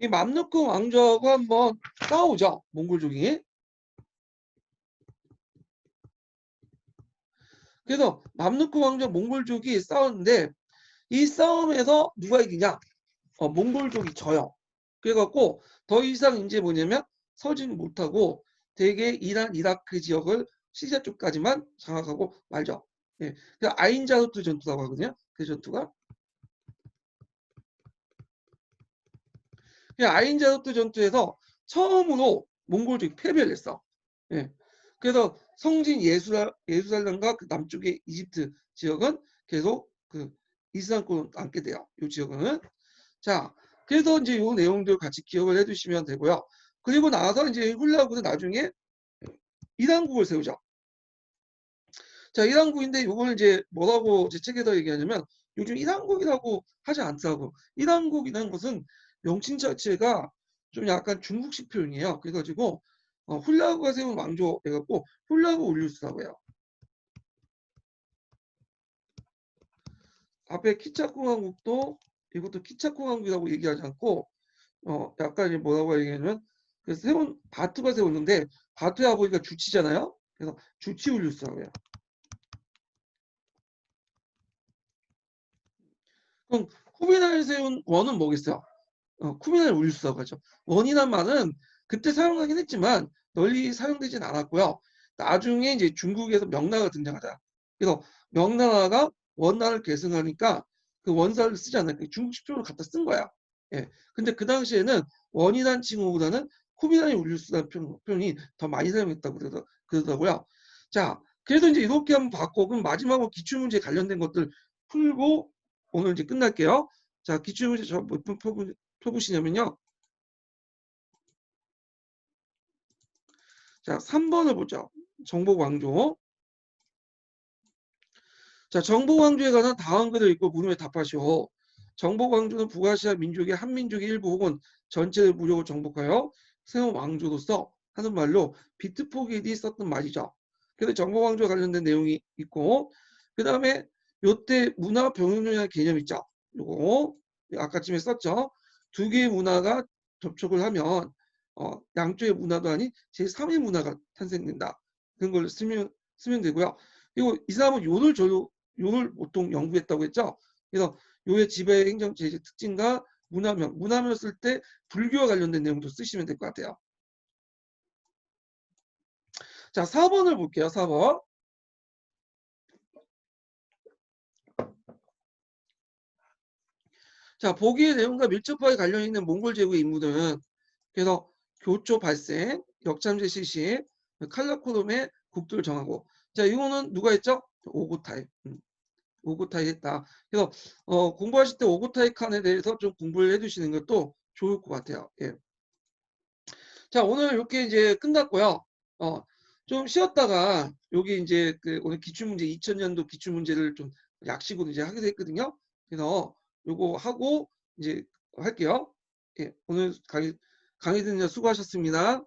이 맘루크 왕조하고 한번 싸우죠. 몽골족이. 그래서 맘루크 왕조 몽골족이 싸웠는데 이 싸움에서 누가 이기냐? 몽골족이 져요. 그래갖고 더 이상 이제 뭐냐면 서지는 못하고 대개 이란, 이라크 지역을 시리아 쪽까지만 장악하고 말죠. 예. 그 아인자루트 전투라고 하거든요. 그 전투가. 그 아인자루트 전투에서 처음으로 몽골족이 패배를 했어. 예. 그래서 성진 예루살렘과 그 남쪽의 이집트 지역은 계속 그 이슬람권으로 남게 돼요. 이 지역은. 자, 그래서 이제 요 내용들 같이 기억을 해두시면 되고요. 그리고 나서 이제 훌라후는 나중에 이단국을 세우죠. 자, 이단국인데 요걸 이제 뭐라고 제 책에서 얘기하냐면 요즘 이단국이라고 하지 않더라고. 이단국이라는 것은 명칭 자체가 좀 약간 중국식 표현이에요. 그래가지고 훌라후가 세운 왕조 해갖고 훌라후 울루스라고 해요. 앞에 키차쿠 왕국도 이것도 키차쿠 왕국이라고 얘기하지 않고 약간 이제 뭐라고 얘기하냐면 그 세운 바투가 세웠는데 바투야 보니까 주치잖아요. 그래서 주치 운류수라고 해요. 그럼 쿠비나를 세운 원은 뭐겠어요? 쿠비나를 운류수라고 하죠. 원이란 말은 그때 사용하긴 했지만 널리 사용되진 않았고요. 나중에 이제 중국에서 명나라가 등장하다. 그래서 명나라가 원나라를 계승하니까 그 원사를 쓰지 않으니까 중국 식초로 갖다 쓴 거야. 예. 근데 그 당시에는 원이란 칭호보다는 쿠비나의 운류수라는 표현이 더 많이 사용했다고 그러더라고요. 자, 그래서 이제 이렇게 한번 봤고, 그럼 마지막으로 기출문제 관련된 것들 풀고 오늘 이제 끝날게요. 자, 기출문제 저 몇 분 펴보시냐면요. 자, 3번을 보죠. 정보광조. 자, 정보광조에 관한 다음 글을 읽고 물음에 답하시오. 정보광조는 북아시아 민족의 한민족의 일부 혹은 전체를 무력으로 정복하여 세운 왕조로서 하는 말로 비트포게디 썼던 말이죠. 그래서 정보광조와 관련된 내용이 있고, 그 다음에 요때 문화 병용론이라는 개념 있죠. 요거 아까쯤에 썼죠. 두 개의 문화가 접촉을 하면 양쪽의 문화도 아닌 제3의 문화가 탄생된다. 그런 걸 쓰면 되고요. 그리고 이 사람은 요를 보통 연구했다고 했죠. 그래서 요의 지배 행정 제재 특징과 문화명 쓸 때 불교와 관련된 내용도 쓰시면 될 것 같아요. 자, 4번을 볼게요. 4번. 자, 보기의 내용과 밀접하게 관련 있는 몽골 제국의 인물은 그래서 교초 발생, 역참제 실시, 칼라코롬의 국도를 정하고. 자, 이거는 누가 했죠? 오고타이. 오고타이 했다. 그래서 공부하실 때 오고타이 칸에 대해서 좀 공부를 해두시는 것도 좋을 것 같아요. 예. 자, 오늘 이렇게 이제 끝났고요. 어, 좀 쉬었다가 여기 이제 그 오늘 기출문제 2000년도 기출문제를 좀 약식으로 이제 하게 됐거든요. 그래서 요거 하고 이제 할게요. 예, 오늘 강의 듣는 수고하셨습니다.